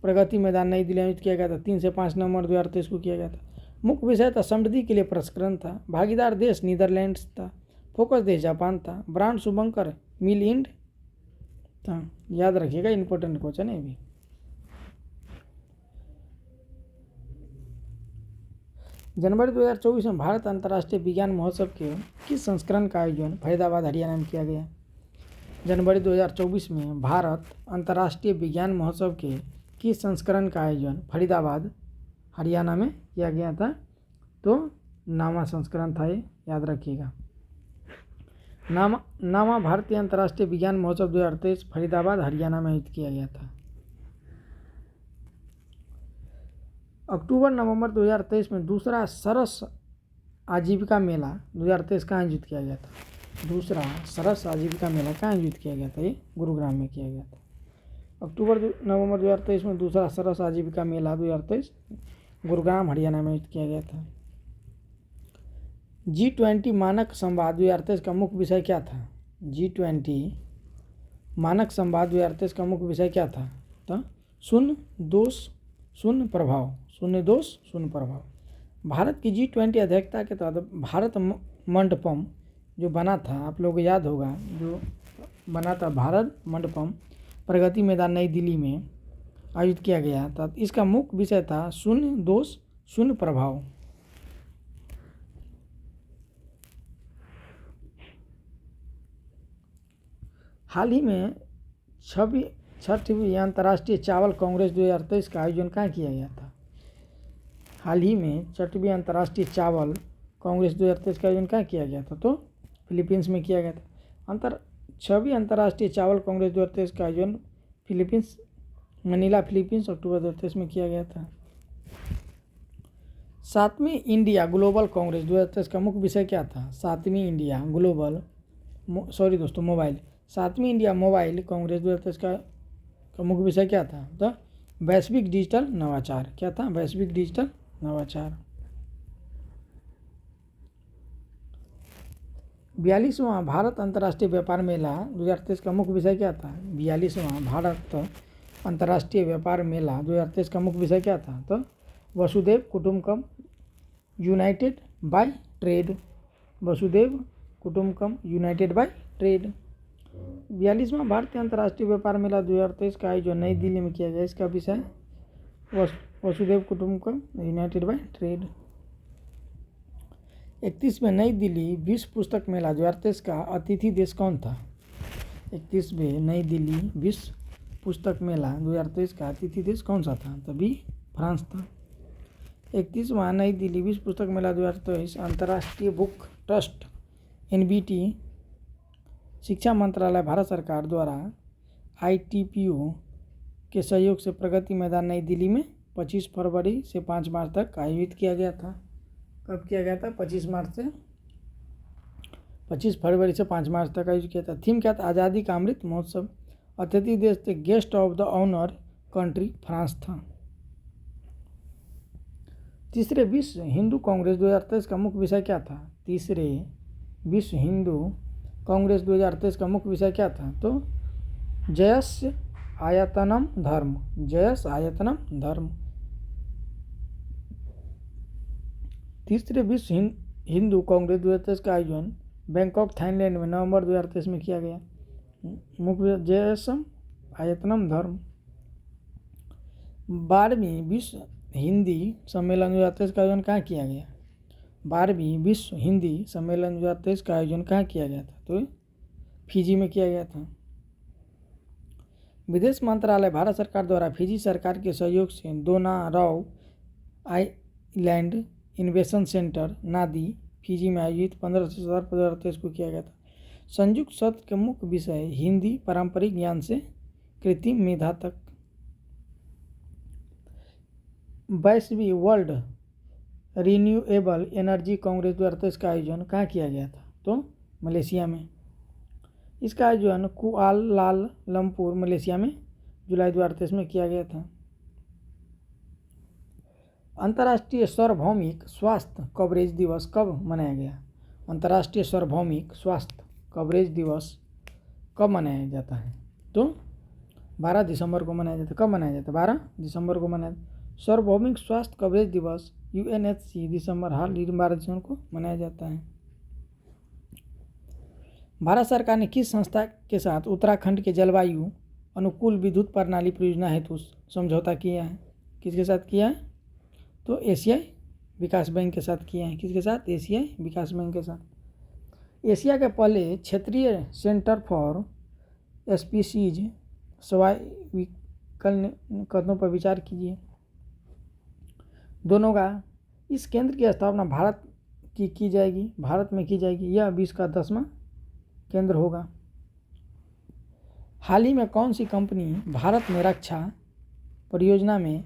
Pragati Maidan Nai Delhi में किया गया था। 3 से 5 नवंबर 2023 को किया गया था। मुख्य विषय था समृद्धि के लिए प्रसंस्करण था। भागीदार देश नीदरलैंड्स था। फोकस देश जापान था। ब्रांड शुभंकर मिल इंड था। याद रखिएगा, इंपॉर्टेंट क्वेश्चन है भी। जनवरी 2024 में भारत अंतर्राष्ट्रीय विज्ञान महोत्सव के किस संस्करण का आयोजन फरीदाबाद हरियाणा में किया गया? जनवरी 2024 में भारत अंतर्राष्ट्रीय विज्ञान महोत्सव के किस संस्करण का आयोजन फरीदाबाद हरियाणा में किया गया था? तो नामा संस्करण था, ये याद रखिएगा। नामा भारतीय अंतर्राष्ट्रीय विज्ञान महोत्सव 2023 फरीदाबाद हरियाणा में आयोजित किया गया था। अक्टूबर नवंबर 2023 में दूसरा सरस आजीविका मेला 2023 कहाँ आयोजित किया गया था? दूसरा सरस आजीविका मेला कहाँ आयोजित किया गया था? ये गुरुग्राम में किया गया था। अक्टूबर नवंबर 2023 में दूसरा सरस आजीविका मेला 2023 गुरुग्राम हरियाणा में आयोजित किया गया था। G20 मानक संवाद 2023 का मुख्य विषय क्या था? G20 मानक संवाद 2023 का मुख्य विषय क्या था? तो शून्य दोष शून्य प्रभाव। भारत की G20 अध्यक्षता के तहत भारत मंडपम जो बना था, आप लोगों को याद होगा, जो बना था भारत मंडपम प्रगति मैदान नई दिल्ली में आयोजित किया गया था। इसका मुख्य विषय था शून्य दोष शून्य प्रभाव। हाल ही में 6वीं अंतर्राष्ट्रीय चावल कांग्रेस 2023 का आयोजन कहाँ किया गया था? हाल ही में 6वीं अंतर्राष्ट्रीय चावल कांग्रेस 2023 का आयोजन कहाँ किया गया था? तो फिलीपींस में किया गया था। 6वीं अंतर्राष्ट्रीय चावल कांग्रेस 2023 का आयोजन मनीला फिलीपींस अक्टूबर 2023 में किया गया था। सातवीं इंडिया ग्लोबल कांग्रेस 2023 का मुख्य विषय क्या था? सातवीं इंडिया ग्लोबल मोबाइल। सातवीं इंडिया मोबाइल कांग्रेस 2023 का मुख्य विषय क्या था? तो वैश्विक डिजिटल नवाचार। क्या था? वैश्विक डिजिटल नवाचार। 42वां भारत अंतर्राष्ट्रीय व्यापार मेला 2023 का मुख्य विषय क्या था? 42वां भारत अंतर्राष्ट्रीय व्यापार मेला 2023 का मुख्य विषय क्या था? तो वसुधैव कुटुंबकम यूनाइटेड बाय ट्रेड। वसुधैव कुटुंबकम यूनाइटेड बाय ट्रेड। 42वां भारतीय अंतर्राष्ट्रीय व्यापार मेला 2023 का आयोजन नई दिल्ली में किया गया। इसका विषय वसुधैव कुटुंबकम यूनाइटेड बाय ट्रेड। 31वें नई दिल्ली विश्व पुस्तक मेला 2023 का अतिथि देश कौन था? 31वें नई दिल्ली विश्व पुस्तक मेला 2023 का अतिथि देश कौन सा था? तभी फ्रांस था। 31वां नई दिल्ली विश्व पुस्तक मेला 2023 अंतर्राष्ट्रीय बुक ट्रस्ट (NBT) शिक्षा मंत्रालय भारत सरकार द्वारा ITPO के सहयोग से प्रगति मैदान नई दिल्ली में 25 फरवरी से 5 मार्च तक आयोजित किया गया था। कब किया गया था? 25 फरवरी से 5 मार्च तक आयोजित किया था। थीम क्या था? आज़ादी का अमृत महोत्सव। अतिथि देश थे guest of the honour country France था। तीसरे विश्व हिंदू कांग्रेस 2023 का मुख्य विषय क्या था? तीसरे विश्व हिंदू कांग्रेस 2023 का मुख्य विषय क्या था? तो जयस्य आयतनम धर्म। जयस्य आयतनम धर्म। तीसरे विश्व हिंदू कांग्रेस 2023 का आयोजन बैंकॉक थाईलैंड में नवंबर 2023 में किया गया। मुख्य जयसम आयतनम धर्म। 12वीं विश्व हिंदी सम्मेलन 2023 का आयोजन कहाँ किया गया? 12वीं विश्व हिंदी सम्मेलन 2023 का आयोजन कहाँ किया गया था? तो फिजी में किया गया था। विदेश मंत्रालय भारत सरकार द्वारा फिजी सरकार के सहयोग से दोनाराव आइलैंड इन्वेस्टमेंट सेंटर नादी फिजी में आयोजित 15 सितंबर 2023 को किया गया था। संयुक्त सत्र के मुख्य विषय हिंदी पारंपरिक ज्ञान से कृत्रिम मेधा तक। 22वीं वर्ल्ड रिन्यूएबल एनर्जी कांग्रेस 2023 का आयोजन कहाँ किया गया था? तो मलेशिया में। इसका आयोजन कुआलालंपुर मलेशिया में जुलाई 2023 में किया गया था। अंतर्राष्ट्रीय सार्वभौमिक स्वास्थ्य कवरेज दिवस कब मनाया गया? अंतर्राष्ट्रीय सार्वभौमिक स्वास्थ्य कवरेज दिवस कब मनाया जाता है? तो 12 दिसंबर को मनाया जाता है। कब मनाया जाता है? 12 दिसंबर को मनाया। सार्वभौमिक स्वास्थ्य कवरेज दिवस UNHC दिसंबर 12 दिसंबर को मनाया जाता है। भारत सरकार ने किस संस्था के साथ उत्तराखंड के जलवायु अनुकूल विद्युत प्रणाली परियोजना हेतु समझौता किया है? किसके साथ किया है? तो एशियाई विकास बैंक के साथ किया है। किसके साथ? एशियाई विकास बैंक के साथ। एशिया के पहले क्षेत्रीय सेंटर फॉर स्पीशीज सर्वाइवल कदमों पर विचार कीजिए। दोनों का इस केंद्र की स्थापना भारत की जाएगी, भारत में की जाएगी। यह विश्व का 10वां केंद्र होगा। हाल ही में कौन सी कंपनी भारत में रक्षा परियोजना में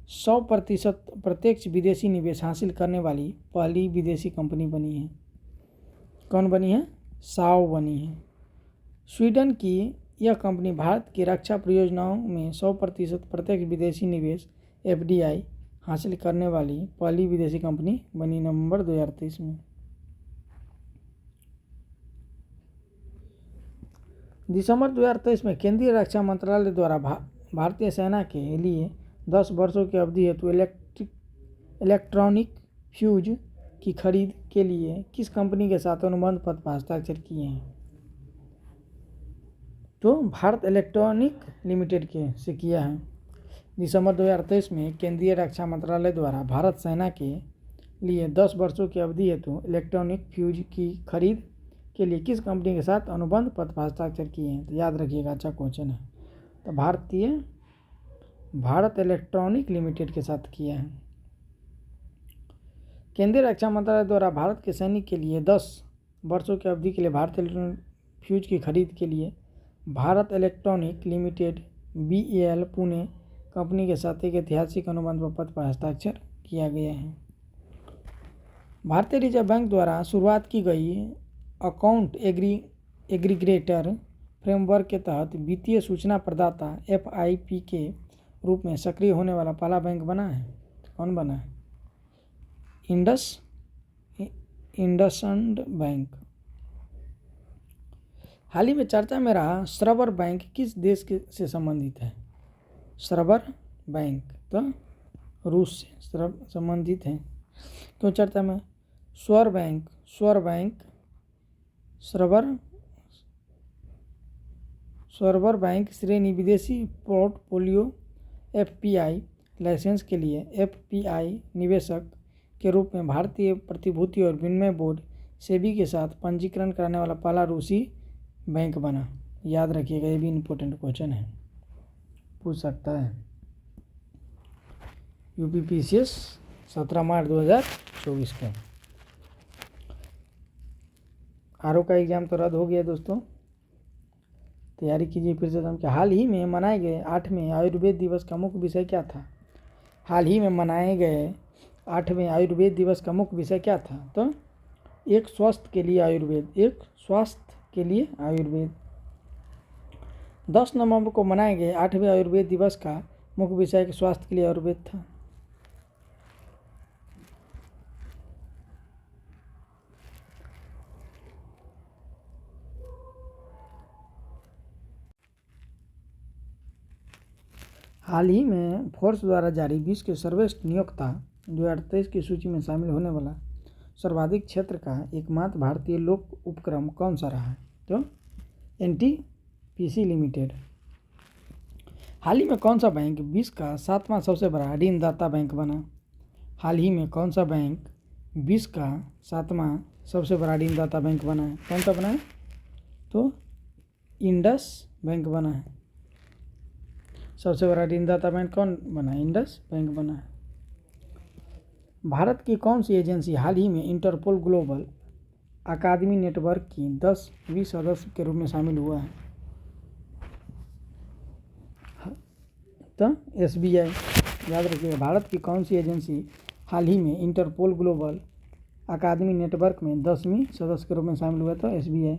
100% प्रत्यक्ष विदेशी निवेश हासिल करने वाली पहली विदेशी कंपनी बनी है? कौन बनी है? साओ बनी है। स्वीडन की यह कंपनी भारत की रक्षा परियोजनाओं में 100% प्रत्यक्ष विदेशी निवेश FDI हासिल करने वाली पहली विदेशी कंपनी बनी नवंबर 2023 में। दिसंबर 2023 में केंद्रीय रक्षा मंत्रालय द्वारा भारतीय सेना के लिए 10 वर्षों की अवधि हेतु इलेक्ट्रॉनिक फ्यूज की खरीद के लिए किस कंपनी के साथ अनुबंध पत्र पर हस्ताक्षर किए हैं? तो भारत इलेक्ट्रॉनिक लिमिटेड के से किया है। दिसंबर 2023 में केंद्रीय रक्षा मंत्रालय द्वारा भारत सेना के लिए 10 वर्षों की अवधि हेतु इलेक्ट्रॉनिक फ्यूज की खरीद के लिए किस कंपनी के साथ अनुबंध पत्र पर हस्ताक्षर किए हैं? तो याद रखिएगा, अच्छा क्वेश्चन है। तो भारत इलेक्ट्रॉनिक लिमिटेड के साथ किया है। केंद्रीय रक्षा मंत्रालय द्वारा भारत के सैनिक के लिए 10 वर्षों की अवधि के लिए भारत इलेक्ट्रॉनिक फ्यूज की खरीद के लिए Bharat electronic limited BEL Pune company के साथ एक ऐतिहासिक अनुबंध पत्र पर हस्ताक्षर किया गया है। भारतीय रिजर्व बैंक द्वारा शुरुआत की गई अकाउंट एग्रीगेटर फ्रेमवर्क के तहत वित्तीय सूचना प्रदाता FIP के रूप में सक्रिय होने वाला पहला बैंक बना है। कौन बना है? इंडसइंड बैंक। हाल ही में चर्चा में रहा सर्वर बैंक किस देश से संबंधित है? सर्वर बैंक तो रूस से संबंधित है। क्यों चर्चा में? स्वर बैंक सर्वर बैंक श्रेणी विदेशी पोर्टफोलियो FPI लाइसेंस के लिए FPI निवेशक के रूप में भारतीय प्रतिभूति और विनिमय बोर्ड सेबी के साथ पंजीकरण कराने वाला पहला रूसी बैंक बना। याद रखिएगा, ये भी इम्पोर्टेंट क्वेश्चन है, पूछ सकता है। UPPCS 17 मार्च 2024 को। RO का एग्जाम तो रद्द हो गया दोस्तों, तैयारी कीजिए फिर से। हम हाल ही में मनाए गए 8वें आयुर्वेद दिवस का मुख्य विषय क्या था? हाल ही में मनाए गए 8वें आयुर्वेद दिवस का मुख्य विषय क्या था? तो एक स्वास्थ्य के लिए आयुर्वेद। 10 नवंबर को मनाए गए 8वें आयुर्वेद दिवस का मुख्य विषय स्वास्थ्य के लिए आयुर्वेद था। हाल ही में फोर्ब्स द्वारा जारी विश्व के सर्वश्रेष्ठ नियोक्ता 2023 की सूची में शामिल होने वाला सर्वाधिक क्षेत्र का एकमात्र भारतीय लोक उपक्रम कौन सा रहा है? तो NTPC लिमिटेड। हाल ही में कौन सा बैंक विश्व का 7वां सबसे बड़ा ऋणदाता बैंक बना? हाल ही में कौन सा बैंक विश्व का 7वां सबसे बड़ा ऋणदाता बैंक बना है? कौन सा बना है? तो इंडस बैंक बना है। सबसे बड़ा ऋणदाता बैंक कौन बना है? इंडस बैंक बना है। भारत की कौन सी एजेंसी हाल ही में इंटरपोल ग्लोबल अकादमी नेटवर्क की 10वीं सदस्य के रूप में शामिल हुआ है? तो SBI। याद रखिएगा, भारत की कौन सी एजेंसी हाल ही में इंटरपोल ग्लोबल अकादमी नेटवर्क में 10वीं सदस्य के रूप में शामिल हुआ? तो SBI।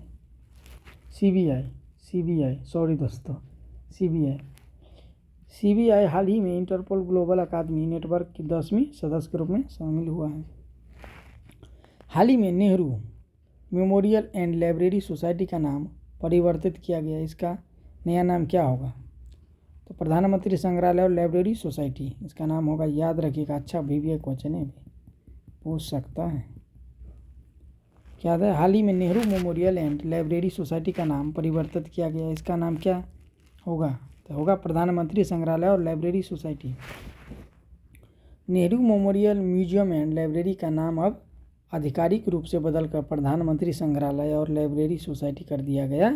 CBI सॉरी दोस्तों, CBI हाल ही में इंटरपोल ग्लोबल अकादमी नेटवर्क की 10वीं सदस्य के रूप में शामिल हुआ है। हाल ही में Nehru memorial and library society का नाम परिवर्तित किया गया, इसका नया नाम क्या होगा? तो प्रधानमंत्री संग्रहालय और लाइब्रेरी सोसाइटी इसका नाम होगा। याद रखिएगा, अच्छा VBA क्वेश्चन है, पूछ सकता है। क्या है? हाल ही में Nehru memorial and library society का नाम परिवर्तित किया गया, इसका नाम क्या होगा? तो होगा प्रधानमंत्री संग्रहालय और library society. Nehru memorial museum and library का नाम अब आधिकारिक रूप से बदलकर प्रधानमंत्री संग्रहालय और लाइब्रेरी सोसाइटी कर दिया गया।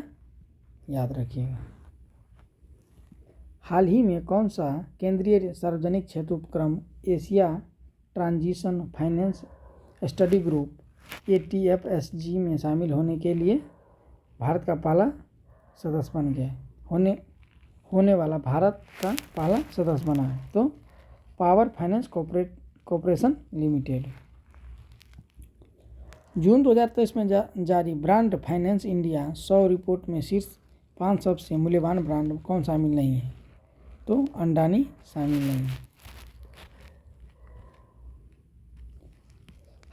याद रखिएगा। हाल ही में कौन सा केंद्रीय सार्वजनिक क्षेत्र उपक्रम Asia transition finance study group ATFSG में शामिल होने के लिए भारत का पहला सदस्य बन गया? होने वाला भारत का पहला सदस्य बना है? तो पावर फाइनेंस कॉर्पोरेशन लिमिटेड। जून 2023 में जारी ब्रांड फाइनेंस इंडिया 100 रिपोर्ट में शीर्ष 5 सबसे मूल्यवान ब्रांड कौन शामिल नहीं है? तो अंडानी शामिल नहीं है।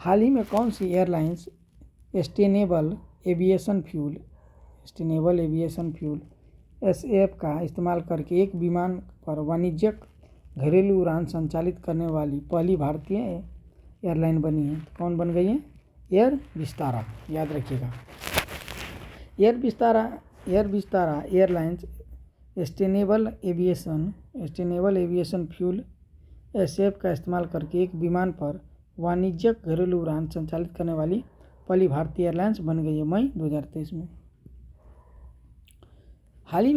हाल ही में कौन सी airlines sustainable aviation fuel SAF का इस्तेमाल करके एक विमान पर वाणिज्यिक घरेलू उड़ान संचालित करने वाली पहली भारतीय एयरलाइन बनी है? कौन बन गई है? एयर विस्तारा। याद रखिएगा, air Vistara airlines sustainable aviation fuel SAF का इस्तेमाल करके एक विमान पर वाणिज्यिक घरेलू उड़ान संचालित करने वाली पहली भारतीय एयरलाइंस बन गई है मई 2023 में। हाल ही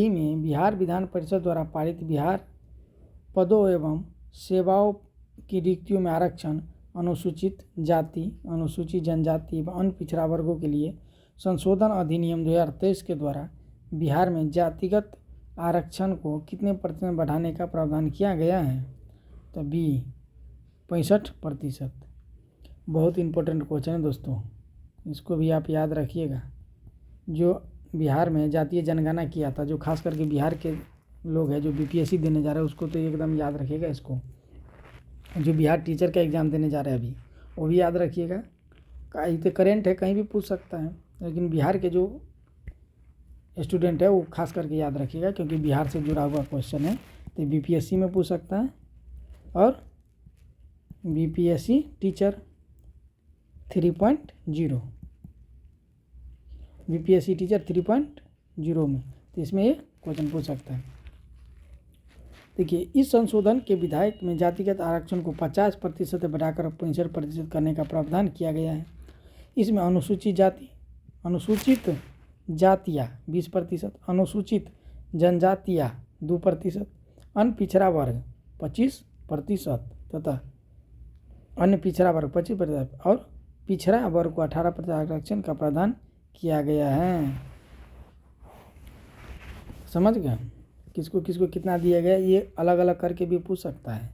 में बिहार विधान परिषद द्वारा पारित बिहार पदों एवं सेवाओं की रिक्तियों में आरक्षण अनुसूचित जाति, अनुसूचित जनजाति एवं अन्य पिछड़ा वर्गों के लिए संशोधन अधिनियम 2023 के द्वारा बिहार में जातिगत आरक्षण को कितने % बढ़ाने का प्रावधान किया गया है? तो B 65%। बहुत इंपॉर्टेंट क्वेश्चन है दोस्तों, इसको भी आप याद रखिएगा। जो बिहार में जातीय जनगणना किया था, जो खास करके बिहार के लोग हैं जो बीपीएससी देने जा रहे हैं उसको तो एकदम याद रखिएगा इसको। जो बिहार टीचर का एग्ज़ाम देने जा रहे हैं अभी, वो भी याद रखिएगा। कहीं तो करेंट है, कहीं भी पूछ सकता है, लेकिन बिहार के जो स्टूडेंट है वो खास करके याद रखिएगा, क्योंकि बिहार से जुड़ा हुआ क्वेश्चन है, तो बीपीएससी में पूछ सकता है। और बीपीएससी टीचर 3.0, बीपीएससी टीचर 3.0 में, तो इसमें ये क्वेश्चन पूछ सकता है। देखिए, इस संशोधन के विधायक में जातिगत आरक्षण को 50% से बढ़ाकर 65% करने का प्रावधान किया गया है। इसमें अनुसूचित जातियाँ 20%, अनुसूचित जनजातियाँ 2%, अन्य पिछड़ा वर्ग 25% तथा अन्य पिछड़ा वर्ग 25% और पिछड़ा वर्ग को 18% आरक्षण का प्रावधान किया गया है। समझ गए? किसको किसको कितना दिया गया, ये अलग अलग करके भी पूछ सकता है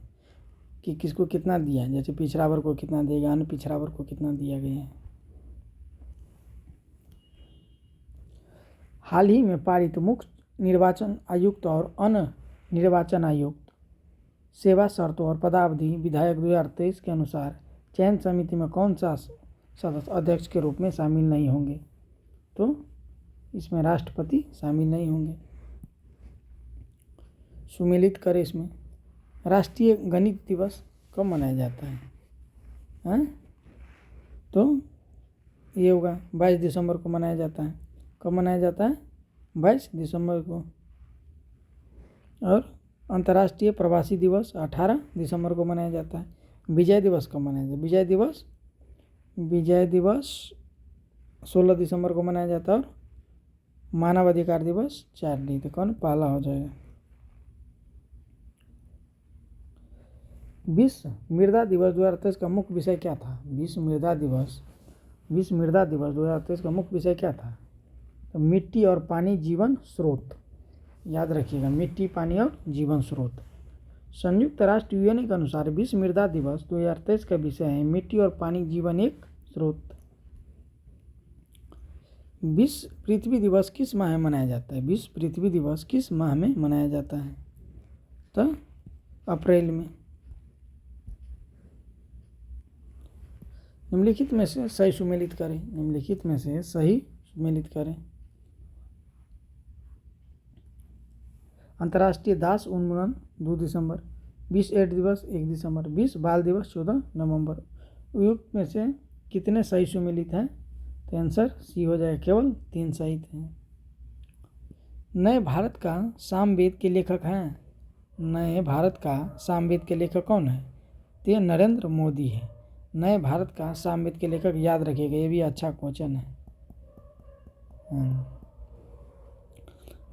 कि किसको कितना दिया है, जैसे पिछड़ा वर्ग को कितना दिया गया, अन्य पिछड़ा वर्ग को कितना दिया गया है। हाल ही में पारित मुख्य निर्वाचन आयुक्त और अन्य निर्वाचन आयुक्त सेवा शर्तों और पदावधि विधेयक 2023 के अनुसार चयन समिति में कौन सा सदस्य अध्यक्ष के रूप में शामिल नहीं होंगे? तो इसमें राष्ट्रपति शामिल नहीं होंगे। सुमेलित करें इसमें। राष्ट्रीय गणित दिवस कब मनाया जाता है? हाँ, तो ये होगा 22 दिसंबर को मनाया जाता है। कब मनाया जाता है? 22 दिसंबर को। और अंतर्राष्ट्रीय प्रवासी दिवस 18 दिसंबर को मनाया जाता है। विजय दिवस कब मनाया जाता है? विजय दिवस 16 दिसंबर को मनाया जाता है। और मानव अधिकार दिवस 4 तो कौन पहला हो जाएगा? विश्व मृदा दिवस 2023 का मुख्य विषय क्या था? विश्व मृदा दिवस 2023 का मुख्य विषय क्या था? तो मिट्टी और पानी जीवन स्रोत। याद रखिएगा, मिट्टी, पानी और जीवन स्रोत। संयुक्त राष्ट्र यूएन के अनुसार विश्व मृदा दिवस 2023 का विषय है मिट्टी और पानी जीवन एक स्रोत। विश्व पृथ्वी दिवस किस माह में मनाया जाता है? विश्व पृथ्वी दिवस किस माह में मनाया जाता है? तो अप्रैल में। निम्नलिखित में से सही सुमेलित करें। निम्नलिखित में से सही सुमेलित करें। अंतर्राष्ट्रीय दास उन्मूलन 2 दिसंबर, विश्व एड्स दिवस 1 दिसंबर, विश्व बाल दिवस 14 नवंबर। उपयुक्त में से कितने सही सुमेलित हैं? तो आंसर सी हो जाएगा, केवल 3 सही हैं। नए भारत का सामवेद के लेखक हैं? नए भारत का सामवेद के लेखक कौन है? तो ये नरेंद्र मोदी है। नए भारत का सामवेद के लेखक याद रखिएगा, ये भी अच्छा क्वेश्चन है।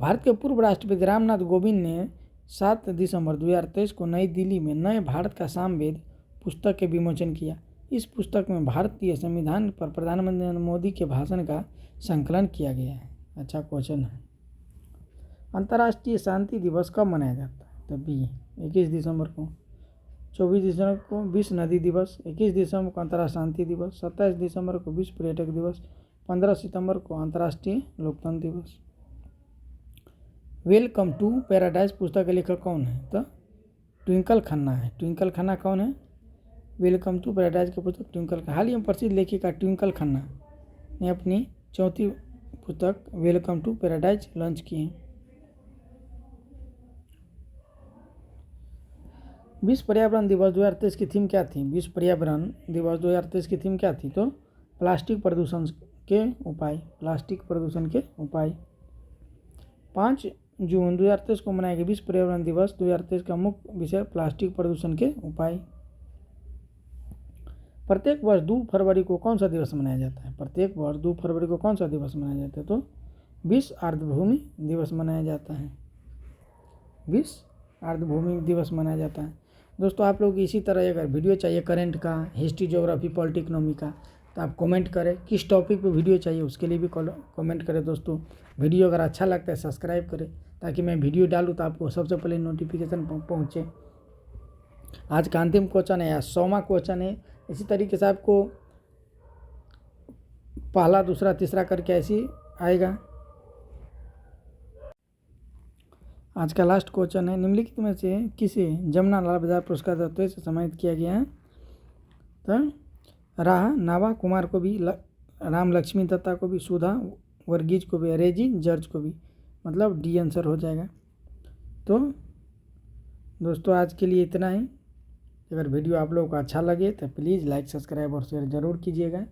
भारत के पूर्व राष्ट्रपति रामनाथ कोविंद ने 7 दिसंबर 2023 को नई दिल्ली में नए भारत का सामवेद पुस्तक के विमोचन किया। इस पुस्तक में भारतीय संविधान पर प्रधानमंत्री नरेंद्र मोदी के भाषण का संकलन किया गया है। अच्छा क्वेश्चन है। अंतर्राष्ट्रीय शांति दिवस कब मनाया जाता है? तभी 21 दिसंबर को। 24 दिसंबर को विश्व नदी दिवस, 21 दिसंबर को अंतर्राष्ट्रीय शांति दिवस, 27 दिसंबर को विश्व पर्यटक दिवस, 15 सितंबर को अंतर्राष्ट्रीय लोकतंत्र दिवस। वेलकम टू पैराडाइज पुस्तक के लेखक कौन है? तो ट्विंकल खन्ना है। ट्विंकल खन्ना कौन है? वेलकम टू पैराडाइज की पुस्तक ट्विंकल खन्ना। हाल ही में प्रसिद्ध लेखिका ट्विंकल खन्ना ने अपनी 4थी पुस्तक वेलकम टू पैराडाइज लॉन्च की है। विश्व पर्यावरण दिवस 2023 की थीम क्या थी? विश्व पर्यावरण दिवस 2023 की थीम क्या थी? तो प्लास्टिक प्रदूषण के उपाय। प्लास्टिक प्रदूषण के उपाय। 5 जून 2023 को मनाया गया विश्व पर्यावरण दिवस 2023 का मुख्य विषय प्लास्टिक प्रदूषण के उपाय। प्रत्येक वर्ष 2 फरवरी को कौन सा दिवस मनाया जाता है? प्रत्येक वर्ष 2 फरवरी को कौन सा दिवस मनाया जाता है? तो विश्व आर्द्रभूमि दिवस मनाया जाता है। विश्व आर्द्रभूमि दिवस मनाया जाता है। दोस्तों, आप लोग इसी तरह अगर वीडियो चाहिए करंट का, हिस्ट्री, ज्योग्राफी, पॉलिटी, इकोनॉमी का, तो आप कमेंट करें किस टॉपिक पे वीडियो चाहिए, उसके लिए भी कमेंट करें। दोस्तों, वीडियो अगर अच्छा लगता है सब्सक्राइब करें, ताकि मैं वीडियो डालूँ तो आपको सबसे पहले नोटिफिकेशन पहुँचे। आज का अंतिम क्वेश्चन है या 100वां क्वेश्चन है, इसी तरीके से आपको पहला दूसरा तीसरा करके ऐसे आएगा। आज का लास्ट क्वेश्चन है, निम्नलिखित में से किसे जमुनालाल बजाज पुरस्कार दत्तों से सम्मानित किया गया है? तो राह नाभा कुमार को भी, राम लक्ष्मी दत्ता को भी, सुधा वर्गीज को भी, रेजी जॉर्ज को भी, मतलब डी आंसर हो जाएगा। तो दोस्तों आज के लिए इतना ही। अगर वीडियो आप लोगों को अच्छा लगे तो प्लीज़ लाइक सब्सक्राइब और शेयर ज़रूर कीजिएगा।